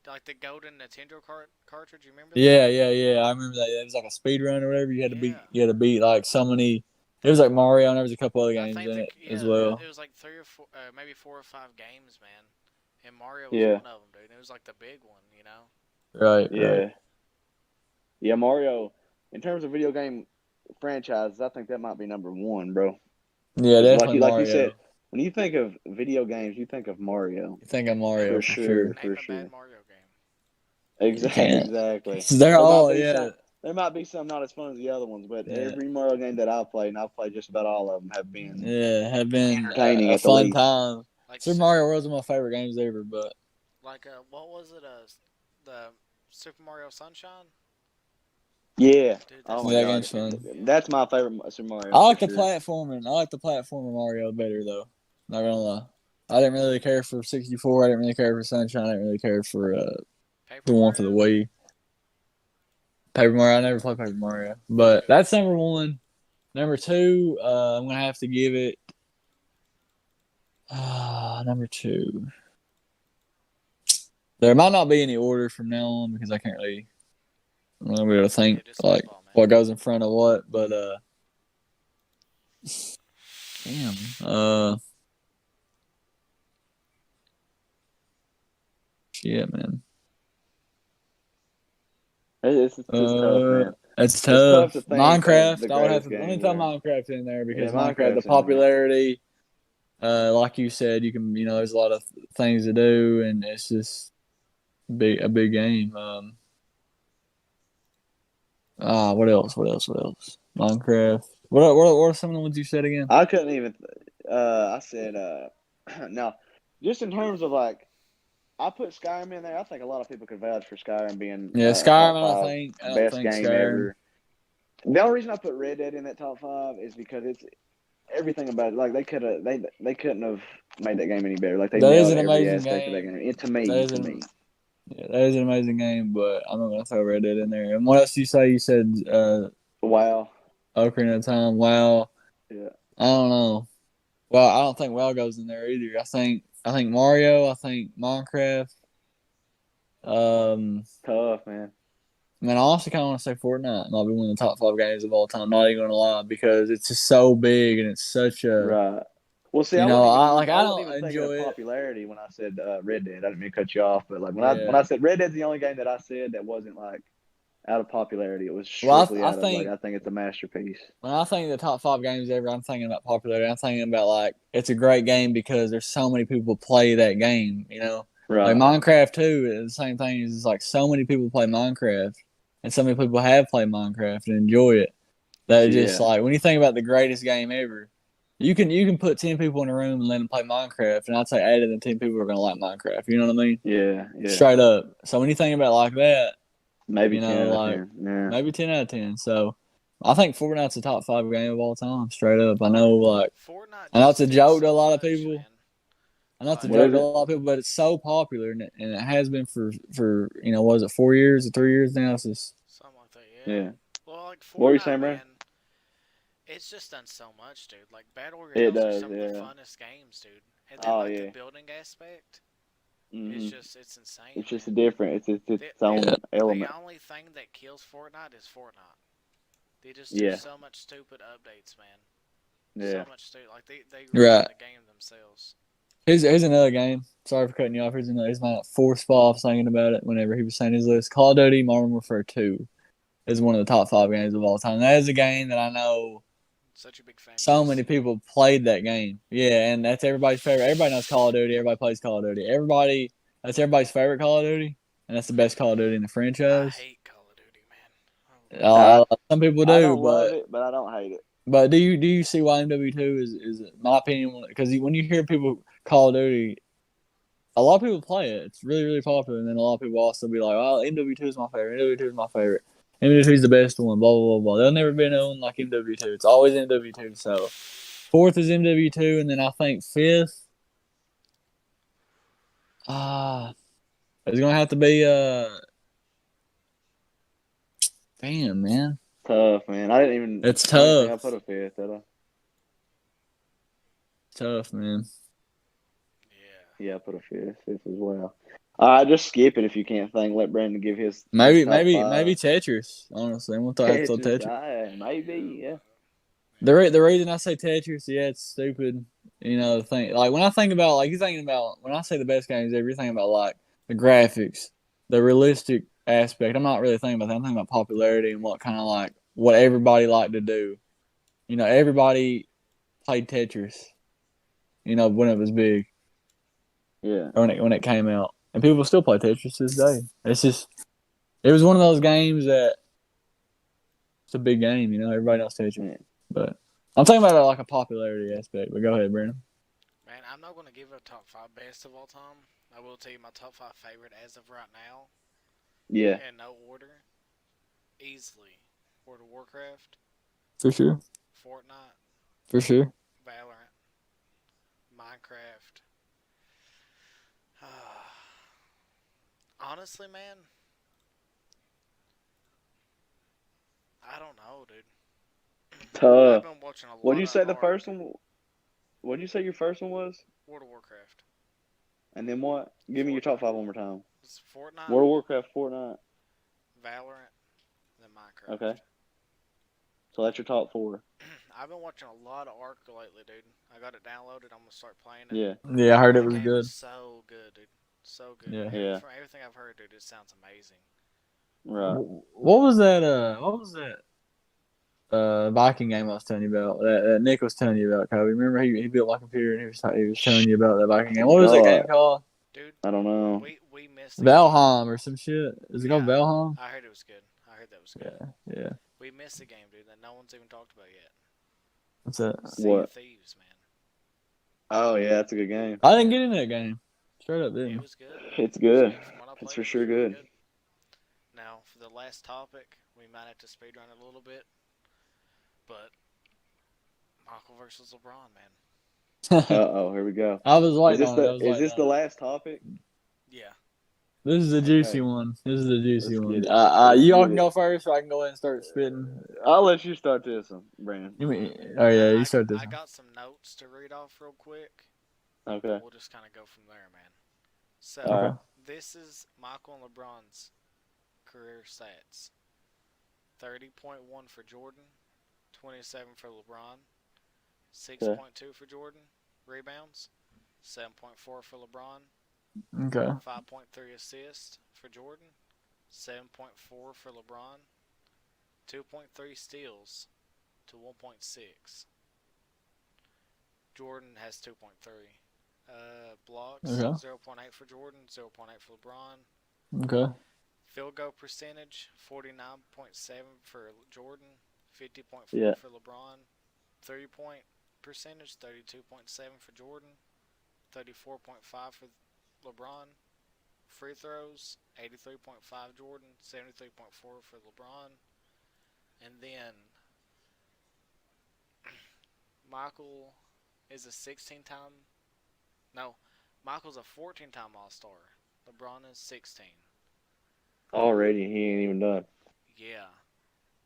Like the golden Nintendo cartridge, you remember that? Yeah. I remember that. It was like a speed run or whatever. You had to beat. Yeah. You had to beat like so many. It was like Mario, and there was a couple other I games think in it as yeah, well. It was like 3 or 4, maybe 4 or 5 games, man. And Mario was Yeah. one of them, dude. It was like the big one, you know? Right. Yeah. Right. Yeah, Mario, in terms of video game franchises, I think that might be #1, bro. Yeah, Like definitely you Mario. said, When you think of video games, you think of Mario. You think of Mario For for sure. sure. Name For a sure. bad Mario game. can't. Exactly. They're There might all be yeah. some. There might be some not as fun as the other ones, but Yeah. every Mario game that I've played, and I've played just about all of them, have been Yeah, have been entertaining a at the fun least. time. Like Super Mario World's one of my favorite games ever, but what was it? The Super Mario Sunshine. Yeah. Dude, Oh that's my that god. game's fun. That's my favorite Super Mario. I like for the sure. platforming. I like the platformer Mario better though. Not gonna lie. I didn't really care for 64. I didn't really care for Sunshine. I didn't really care for Paper the one for the Mario? Wii. Paper Mario. I never played Paper Mario, but that's number one. Number two, I'm gonna have to give it. Number two. There might not be any order from now on because I can't really. I'm not able to think Dude, it's like football, man. what goes in front of what, but damn. Shit, man. It's tough, man. It's tough tough. to think of Minecraft. the I would have greatest to let me games throw there. Minecraft in there because Yeah, Minecraft, the Minecraft's in there. popularity. Like you said, you can there's a lot of things to do, and it's just a big game. What else? What else? What else? Minecraft. What are some of the ones you said again? I couldn't even. I said now, just in terms of like, I put Skyrim in there. I think a lot of people could vouch for Skyrim being Yeah, top Skyrim. five I don't best think game Skyrim. ever. The only reason I put Red Dead in that top five is because it's everything about it. Like they couldn't have made that game any better. Like they That is nailed an every amazing aspect of that game. game. To me, That is to an- me. Yeah, that is an amazing game, but I'm not gonna throw Red Dead in there. And what else did you say? You said Wow. Ocarina of Time. WoW. Yeah. I don't know. Well, I don't think WoW goes in there either. I think Mario. I think Minecraft. Tough, man. Man, I also kind of want to say Fortnite might be one of the top 5 games of all time. Not even gonna lie, because it's just so big and it's such a Right. Well, see, You I know, wasn't even, I I wasn't don't even thinking enjoy of it. popularity when I said Red Dead. I didn't mean to cut you off, but like when Yeah. I said Red Dead's the only game that I said that wasn't like out of popularity. It was Well, strictly I out of like think- I think it's a masterpiece. When I think of the top 5 games ever, I'm thinking about popularity. I'm thinking about like it's a great game because there's so many people play that game. You know, Right. like Minecraft too. Is the same thing. It's like so many people play Minecraft, and so many people have played Minecraft and enjoy it. That just Yeah. like when you think about the greatest game ever, you can put 10 people in a room and let them play Minecraft, and I'd say 8 of the 10 people are gonna like Minecraft. You know what I mean? Yeah. Straight up. So when you think about it like that, Maybe you know, 10 out of like 10. Yeah. maybe 10 out of 10. So I think Fortnite's the top 5 game of all time. Straight up. I know, like Fortnite. I know it's just a did joke so to a lot of much, people. man. I know it's a What joke is to a it? lot of people, but it's so popular, and it has been for was it 4 years or 3 years now? It's just Something like that. Yeah. Yeah. Well, like Fortnite, What were you saying, bro? man, it's just done so much, dude. Like Battle It Royales are does, some of yeah. the funnest games, dude. And then Oh, like yeah. the building aspect, Mhm. it's insane. It's just man. different. It's its own element. The only thing that kills Fortnite is Fortnite. They just do Yeah. so much stupid updates, man. Yeah. So much stupid. Like they Right. ruin the game themselves. here's another game. Sorry for cutting you off. Here's my 4th spot. I was thinking about it whenever he was saying his list. Call of Duty Modern Warfare 2 is one of the top 5 games of all time. That is a game that I know Such a big fan. so base. many people played that game. Yeah, and that's everybody's favorite. Everybody knows Call of Duty. Everybody plays Call of Duty. That's everybody's favorite Call of Duty, and that's the best Call of Duty in the I franchise. hate Call of Duty, man. Oh, Some people I do, don't love but it, but I don't hate it. do you see why MW2 is in my opinion? Because when you hear people Call of Duty, a lot of people play it. It's really, really popular, and then a lot of people also be like, "Oh, MW2 is my favorite. MW2 is my favorite. MW2 is the best one." Blah blah blah blah. There'll never be no one like MW2. It's always MW2. So 4th is MW2, and then I think 5th. It's gonna have to be damn, man. Tough, man. I didn't even. It's I didn't think tough. I put a 5th, did I? Tough, man. yeah. Yeah, I put a 5th as well. All right, just skip it if you can't think. Let Brandon give his Maybe top 5. Tetris. Honestly, I'm gonna have to throw Tetris. Maybe, yeah. The reason I say Tetris, yeah, it's stupid. You know, the thing like when I think about like you're thinking about when I say the best games ever, you're thinking about like the graphics, the realistic aspect. I'm not really thinking about that. I'm thinking about popularity and what kind of like what everybody liked to do. You know, everybody played Tetris. when it was big, Yeah. or when it came out, and people still play Tetris to this day. It was one of those games that it's a big game. Everybody knows Tetris, Yeah. but I'm talking about like a popularity aspect. But go ahead, Brandon. Man, I'm not going to give a top 5 best of all time. I will tell you my top 5 favorite as of right now, Yeah. in no order. Easily, World of Warcraft, For sure, Fortnite, for sure. Valorant, Minecraft. Honestly, man, I don't know, dude. I've Tough. been watching a What'd lot you of say the art. first one? What'd you say your first one was? World of Warcraft. And then what? Give me your top Fortnite. 5 one more time. It's Fortnite, World of Warcraft, Fortnite. Valorant, and then Minecraft. Okay. So that's your top 4. I've been watching a lot of Ark lately, dude. I got it downloaded. I'm gonna start playing it. Yeah. Yeah, I heard it That was game good. is so good, dude. So good. Yeah. Yeah. From everything I've heard, dude, it sounds amazing. Right. What was that? What was that? Viking game I was telling you about. That Nick was telling you about, Kobe. Remember he built my computer and he was telling you about that Viking game. What was that game God. called? Dude, I don't know. we missed the game. Valheim or some shit. Is it called Yeah. Valheim? I heard it was good. I heard that was good. Yeah. We missed the game, dude, that no one's even talked about yet. What's that? Sea What? of Thieves, man. Oh yeah, that's a good game. I didn't get into that game. Straight up, It didn't. was good. It's good. From what I It's played, for it was sure really good. Now, for the last topic, we might have to speedrun it a little bit, but Michael versus LeBron, man. Uh-oh, here we go. I was Is waiting this on it. I the was is waiting this the on it. last topic? Yeah. This is a juicy Okay. one. This is a juicy Let's one. get it. Let's You all get can it. go first, or I can go ahead and start spitting. I'll let you start this one, Brandon. Oh yeah, you I, start this I one. got some notes to read off real quick. Okay. We'll just kind of go from there, man. So, All right. this is Michael and LeBron's career stats. 30.1 for Jordan, 27 for LeBron, 6.2 for Jordan, rebounds, 7.4 for LeBron, Okay. 5.3 assists for Jordan, 7.4 for LeBron, 2.3 steals to 1.6. Jordan has 2.3. Blocks, Okay. 0.8 for Jordan, 0.8 for LeBron. Okay. Field goal percentage, 49.7 for Jordan, 50.4 Yeah. for LeBron. 3-point percentage, 32.7 for Jordan, 34.5 for LeBron. Free throws, 83.5 Jordan, 73.4 for LeBron. And then Michael is a 16-time. No, Michael's a 14-time All-Star. LeBron is 16. Already, he ain't even done. Yeah.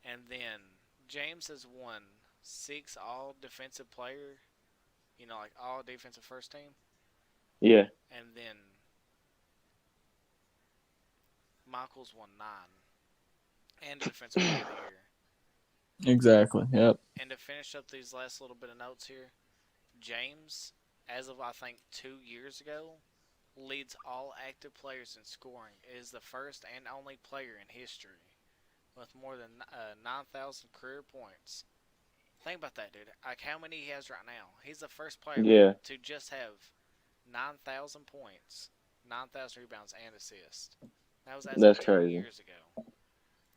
And then James has won 6 all-defensive player, like all defensive first team. Yeah. And then Michael's won 9. And defensive player of the year. Exactly. Yep. And to finish up these last little bit of notes here, James, as of I think 2 years ago, leads all active players in scoring. It is the first and only player in history with more than 9,000 career points. Think about that, dude. Like how many he has right now. He's the first player Yeah. to just have 9,000 points, 9,000 rebounds, and assists. That was as That's of 2 crazy. years ago.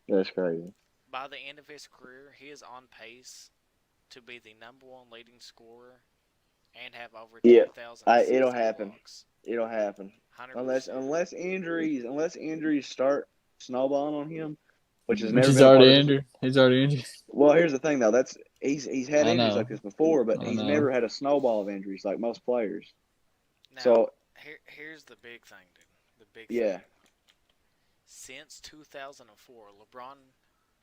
That's crazy. By the end of his career, he is on pace to be the number 1 leading scorer and have over Yeah, 2,000 it'll assists and happen. blocks. It'll happen. 100%. Unless injuries start snowballing on him, which has never He's been a part already of his. injured. He's already injured. Well, here's the thing though. He's had I injuries know. like this before, but I he's know. never had a snowball of injuries like most players. Now, So here's the big thing, dude. The big yeah, thing. Since 2004, LeBron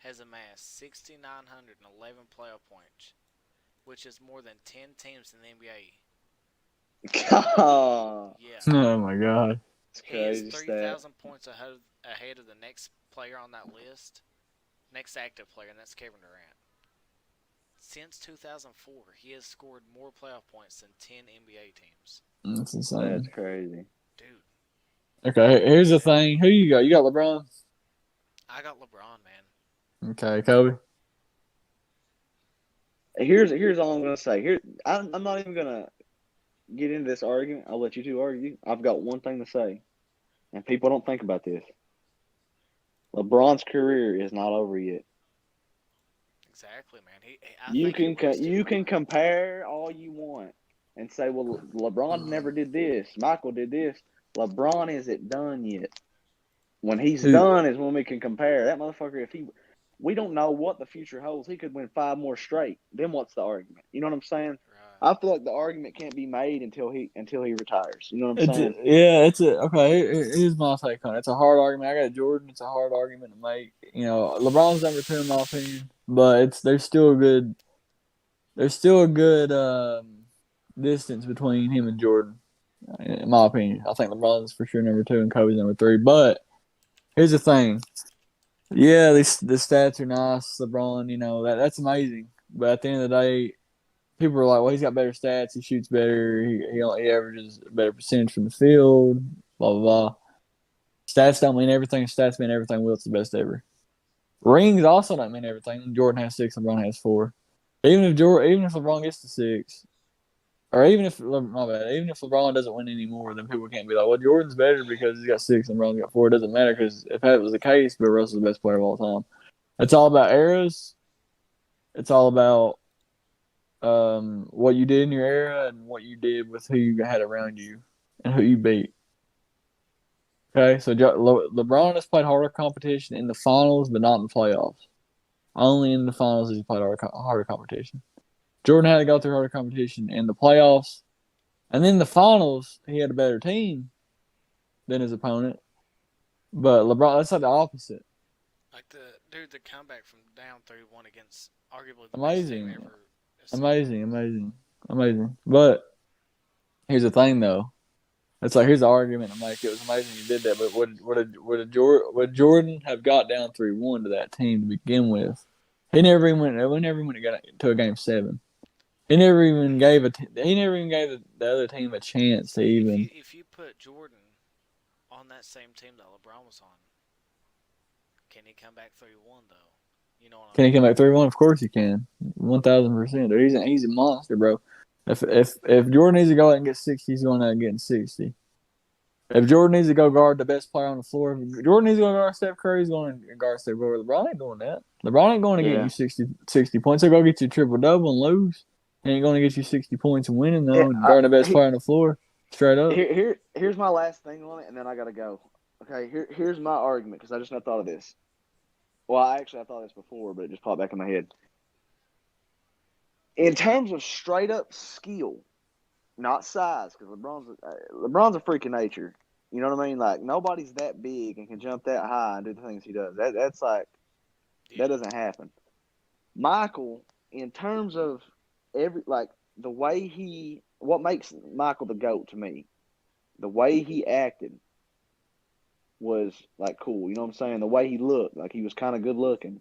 has amassed 6,911 playoff points, which is more than 10 teams in the NBA. God, Yeah. Oh my god. it's He is crazy stat. 3,000 points ahead of the next player on that list, next active player, and that's Kevin Durant. Since 2004, he has scored more playoff points than 10 NBA teams. That's insane. That's crazy. Dude, Okay, here's the thing. Who you got? You got LeBron? I got LeBron, man. Okay, Kobe. Here's all I'm gonna say. I'm not even gonna get into this argument, I'll let you two argue. I've got one thing to say, and people don't think about this. LeBron's career is not over yet. Exactly, man. I think he will still You can run. compare all you want and say, well, LeBron never did this. Michael did this. LeBron isn't done yet. When he's Who- done is when we can compare. That motherfucker, we don't know what the future holds. He could win 5 more straight. Then what's the argument? You know what I'm saying? Right. I feel like the argument can't be made until he retires. You know what I'm It's saying? okay. Here's my take on it. It's a hard argument. I got Jordan. It's a hard argument to make. You know, LeBron's number 2 in my opinion, but there's still a good distance between him and Jordan, in my opinion. I think LeBron's for sure number 2 and Kobe's number 3. But here's the thing. Yeah, the stats are nice. LeBron, you know that's amazing. But at the end of the day, people are like, well, he's got better stats. He shoots better. He averages a better percentage from the field. Blah blah blah. Stats don't mean everything. Stats mean everything. Wilt's the best ever. Rings also don't mean everything. Jordan has 6. LeBron has 4. Even if LeBron gets to 6, or even if LeBron doesn't win anymore, then people can't be like, well, Jordan's better because he's got 6 and LeBron's got 4. It doesn't matter because if that was the case, Bill Russell's the best player of all time. It's all about eras. It's all about what you did in your era and what you did with who you had around you and who you beat. Okay, so LeBron has played harder competition in the finals, but not in the playoffs. Only in the finals has he played harder competition. Jordan had to go through harder competition in the playoffs, and then the finals he had a better team than his opponent. But LeBron, that's like the opposite. Like the comeback from down 3-1 against arguably the Amazing. best team ever. Amazing. But here's the thing, though. It's like here's the argument to make. It was amazing you did that, but would Jordan have got down 3-1 to that team to begin with? He never even went to a game 7. He never even gave the other team a chance to even. If you put Jordan on that same team that LeBron was on, can he come back 3-1 though? You know what I Can he mean? come back 3-1? Of course he can. 1,000%. He's a monster, bro. If Jordan needs to go out and get 60, he's going out and getting 60. If Jordan needs to go guard the best player on the floor, if Jordan needs to go guard Steph Curry, he's going to guard Steph Curry. LeBron ain't doing that. LeBron ain't going to get you 60 points. He'll go get you a triple-double and lose. He ain't going to get you 60 points and winning, though, and guarding the best player on the floor. Straight up. Here's my last thing on it, and then I got to go. Okay, here's my argument, because I just now thought of this. Well, I thought of this before, but it just popped back in my head. In terms of straight-up skill, not size, because LeBron's a freak of nature. You know what I mean? Like, nobody's that big and can jump that high and do the things he does. That's like, that doesn't happen. Michael, in terms of the way what makes Michael the GOAT to me, the way he acted was like cool. You know what I'm saying? The way he looked, like he was kind of good looking.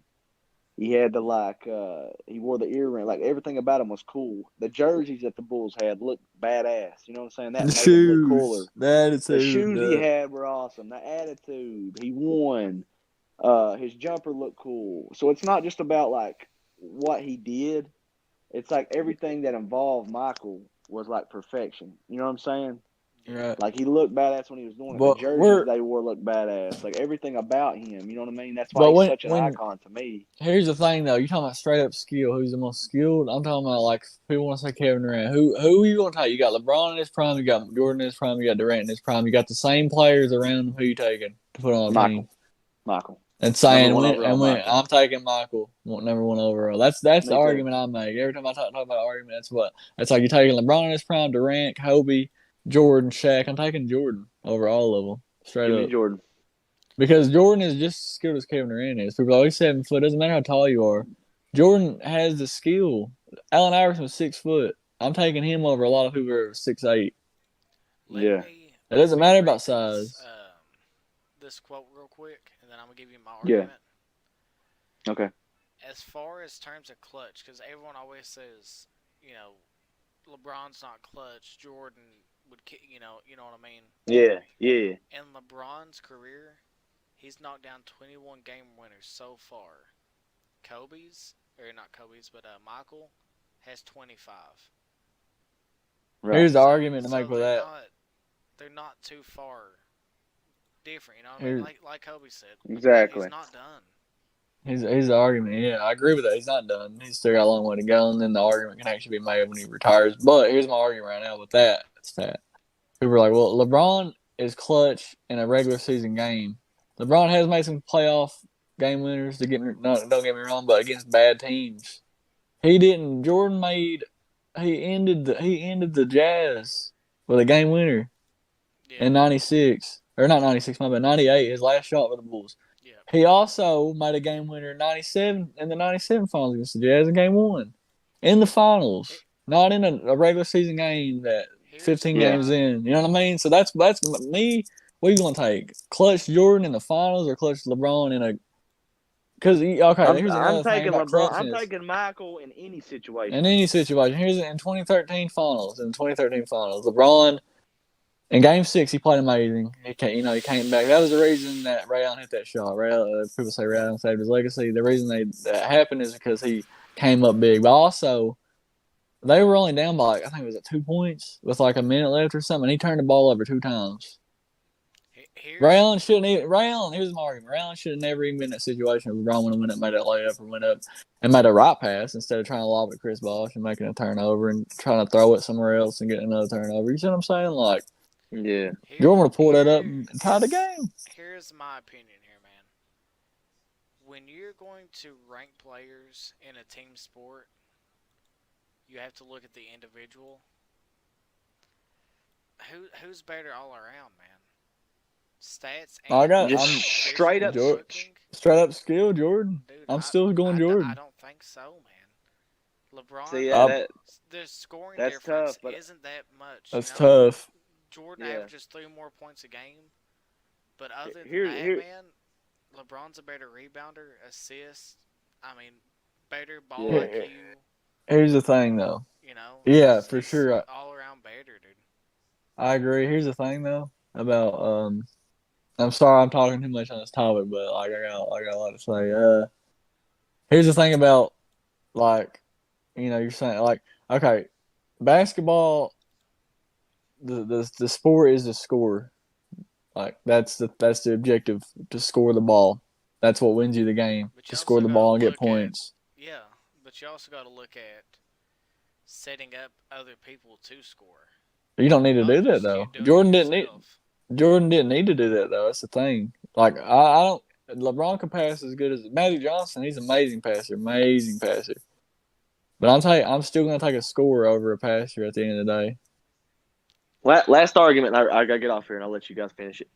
He had he wore the earring, like everything about him was cool. The jerseys that the Bulls had looked badass. You know what I'm saying? That The made him look cooler. shoes. The attitude. The shoes he had were awesome. The attitude. He won. His jumper looked cool. So it's not just about like what he did. It's like everything that involved Michael was like perfection. You know what I'm saying? Right. Like he looked badass when he was doing it. But the jerseys they wore looked badass. Like everything about him. You know what I mean? That's why But he's such an icon to me. Here's the thing, though. You're talking about straight up skill. Who's the most skilled? I'm talking about like people want to say Kevin Durant. Who are you going to take? You got LeBron in his prime. You got Jordan in his prime. You got Durant in his prime. You got the same players around him. Who you taking to put on a team? Michael. And saying Michael. I'm taking Michael, number 1 overall. That's the argument I make. Every time I talk about argument, that's like you're taking LeBron in his prime, Durant, Kobe, Jordan, Shaq. I'm taking Jordan over all of them. Straight Give up. me Jordan. Because Jordan is just as skilled as Kevin Durant is. People are always 7 foot. Doesn't matter how tall you are. Jordan has the skill. Allen Iverson was 6 foot. I'm taking him over a lot of people who are 6'8". Yeah. It doesn't matter about size. This quote real quick, and then I'm gonna give you my argument. Yeah. Okay. As far as terms of clutch, because everyone always says, you know, LeBron's not clutch. Jordan would, you know what I mean? Yeah. In LeBron's career, he's knocked down 21 game winners so far. Michael has 25. Right. Here's the So- argument to so make with they're that. they're not too far different. You know what I mean? Here's, Like Kobe said, Exactly. he's not done. here's the argument. Yeah, I agree with that. He's not done. He's still got a long way to go, and then the argument can actually be made when he retires. But here's my argument right now with that stat. People are like, well, LeBron is clutch in a regular season game. LeBron has made some playoff game winners. To get me, no, don't get me wrong, but against bad teams, he didn't. Jordan made. He ended the Jazz with a game winner Yeah, in '96 or not '96, my bad, '98. His last shot for the Bulls. yeah. He also made a game winner in '97 in the '97 finals against the Jazz in Game 1 in the finals, not in a regular season game that Here's 15 Yeah. games in. You know what I mean? So that's me. What are you gonna take? Clutch Jordan in the finals or clutch LeBron in a? Because here's I'm another thing taking about LeBron. I'm clutchness. taking Michael in any situation. In any situation, here's in 2013 finals. LeBron in Game 6 he played amazing. He came back. That was the reason that Ray Allen hit that shot. People say Ray Allen saved his legacy. The reason that happened is because he came up big. But also, they were only down by I think it was 2 points with like a minute left or something. And he turned the ball over 2 times. Here's, Ray Allen shouldn't even. Ray Allen, here's my argument. Ray Allen should have never even been in that situation where LeBron would have went up, made that layup, or went up and made a right pass instead of trying to lob at Chris Bosh and making a turnover and trying to throw it somewhere else and getting another turnover. You see what I'm saying? Like, Yeah. Jordan would have pulled that up and tied the game. Here's my opinion here, man. When you're going to rank players in a team sport, you have to look at the individual. Who's better all around, man? Stats and I got- Just I'm- straight up. Jordan. looking? Straight up skill, Jordan. Dude, I'm still going Jordan. I don't think so, man. LeBron, See, Um, the scoring that's difference tough, but- isn't that much. That's you know? tough. Jordan Yeah. averages 3 more points a game, but other than Here- that, here- man, LeBron's a better rebounder, assist. I mean, better ball Yeah. IQ. Here's the thing, though. You know. Yeah, He's- for he's sure. All around better, dude. I agree. Here's the thing, though, about I'm sorry I'm talking too much on this topic, but like I got a lot to say. Here's the thing about like, you're saying like, okay, basketball, the sport is to score. Like that's the objective, to score the ball. That's what wins you the game. But you To score also the ball and gotta get look at- points. Yeah, but you also got to look at setting up other people to score. You don't need to do that Opposed to though. you doing it Jordan didn't need. yourself. Jordan didn't need to do that though. That's the thing. Like I don't. LeBron can pass as good as Magic Johnson. He's an amazing passer. But I'm still gonna take a scorer over a passer at the end of the day. Last argument. I gotta get off here, and I'll let you guys finish it.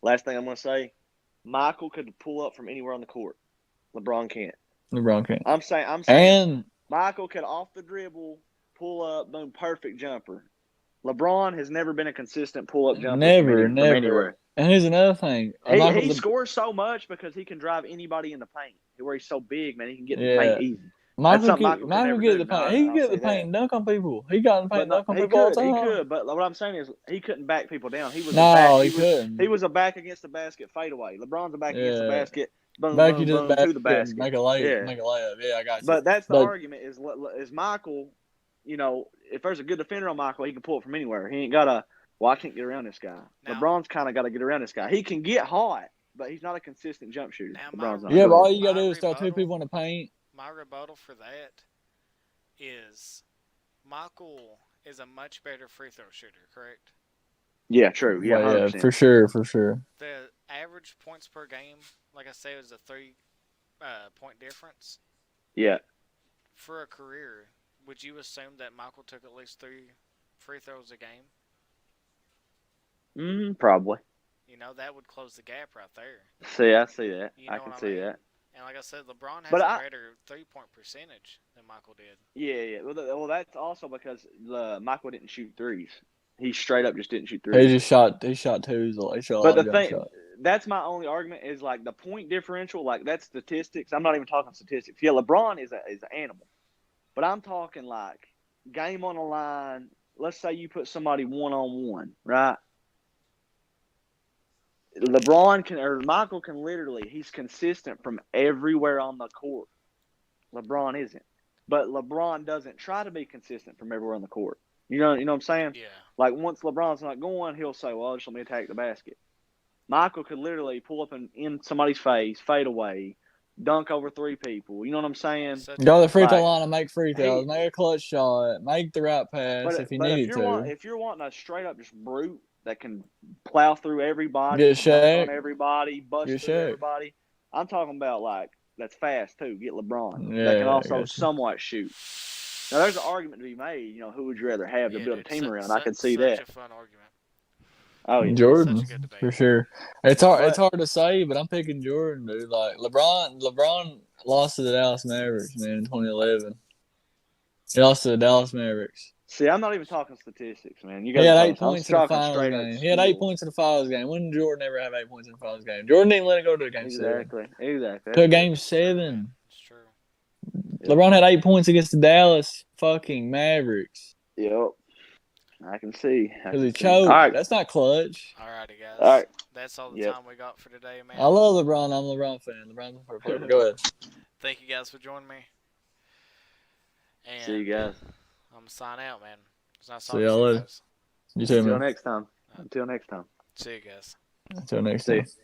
Last thing I'm gonna say: Michael could pull up from anywhere on the court. LeBron can't. LeBron can't. I'm saying And Michael could off the dribble, pull up, boom, perfect jumper. LeBron has never been a consistent pull up jumper. never. from anywhere. And here's another thing. He scores so much because he can drive anybody in the paint. Where he's so big, man, he can get in the paint easy. Michael something get Michael could get never the do. paint. No, He can I'll get the say paint that. and dunk on people. He got in the paint and dunk on He people all the could, he time. could, but what I'm saying is he couldn't back people down. He was couldn't. He was a back against the basket fadeaway. LeBron's a back against the Yeah. basket, boom, Back boom, you just boom, back to the basket. make a layup. Yeah. Make a layup. Yeah, I got you. But that's the But- argument is Michael. If there's a good defender on Michael, he can pull it from anywhere. He ain't gotta. Well, I can't get around this guy. Now- LeBron's kind of got to get around this guy. He can get hot, but he's not a consistent jump shooter. Now, LeBron's not. yeah, but all My you gotta do is throw two rebuttal- people in the paint. My rebuttal for that is Michael is a much better free throw shooter, correct? Yeah, true. Yeah, Well, 100%. for sure. The average points per game, like I say, is a 3-point difference. Yeah. For a career, would you assume that Michael took at least 3 free throws a game? Probably. That would close the gap right there. I see that. You know I can what see mean? that. And like I said, LeBron has But a better 3-point percentage than Michael did. Yeah. Well, that's also because Michael didn't shoot threes. He straight up just didn't shoot He threes. just shot. He shot twos. He shot a But lot of the jump thing, shots. that's my only argument is like the point differential. Like that's statistics. I'm not even talking statistics. Yeah, LeBron is an animal, but I'm talking like game on the line. Let's say you put somebody 1-on-1, right? Michael can literally. He's consistent from everywhere on the court. LeBron isn't, but LeBron doesn't try to be consistent from everywhere on the court. You know what I'm saying? Yeah. Like once LeBron's not going, he'll say, "Well, just let me attack the basket." Michael could literally pull up in somebody's face, fade away, dunk over 3 people. You know what I'm saying? Such Go to the free throw Like, line and make free throws. he, Make a clutch shot. Make the right pass if you but needed to. if you're wanting a straight up just brute that can plow through everybody, Get dunk on Shaq. everybody, bust Get through Shaq. everybody, I'm talking about like that's fast too. Get LeBron that can Yeah, I also got you. somewhat shoot. Now there's an argument to be made. You know, who would you rather have to Yeah, build a dude, team around? I could see such that. a fun argument. Oh yeah, Jordan Such a good debate. for sure. It's hard. It's But- hard to say, but I'm picking Jordan, dude. Like LeBron lost to the Dallas Mavericks, man, in 2011. He lost to the Dallas Mavericks. see, I'm not even talking statistics, man. You He got had to 8 I'm points in the talking finals straight up game. He had 8 skill. points in the finals game. When did Jordan ever have 8 points in the finals game? Jordan didn't let it go to game 7. Exactly. To game 7. It's true. LeBron had 8 points against the Dallas fucking Mavericks. Yep. I can see. Because he All choked. right. That's not clutch. Alrighty, guys. All right. That's all the Yep. time we got for today, man. I love LeBron. I'm a LeBron fan. LeBron's my favorite player. Go ahead. Thank you guys for joining me. And See you guys. I'm going to sign out, man. It's nice See talking y'all to you later. guys. You too, Until man. next time. Until next time. See you guys. Until next See time. you.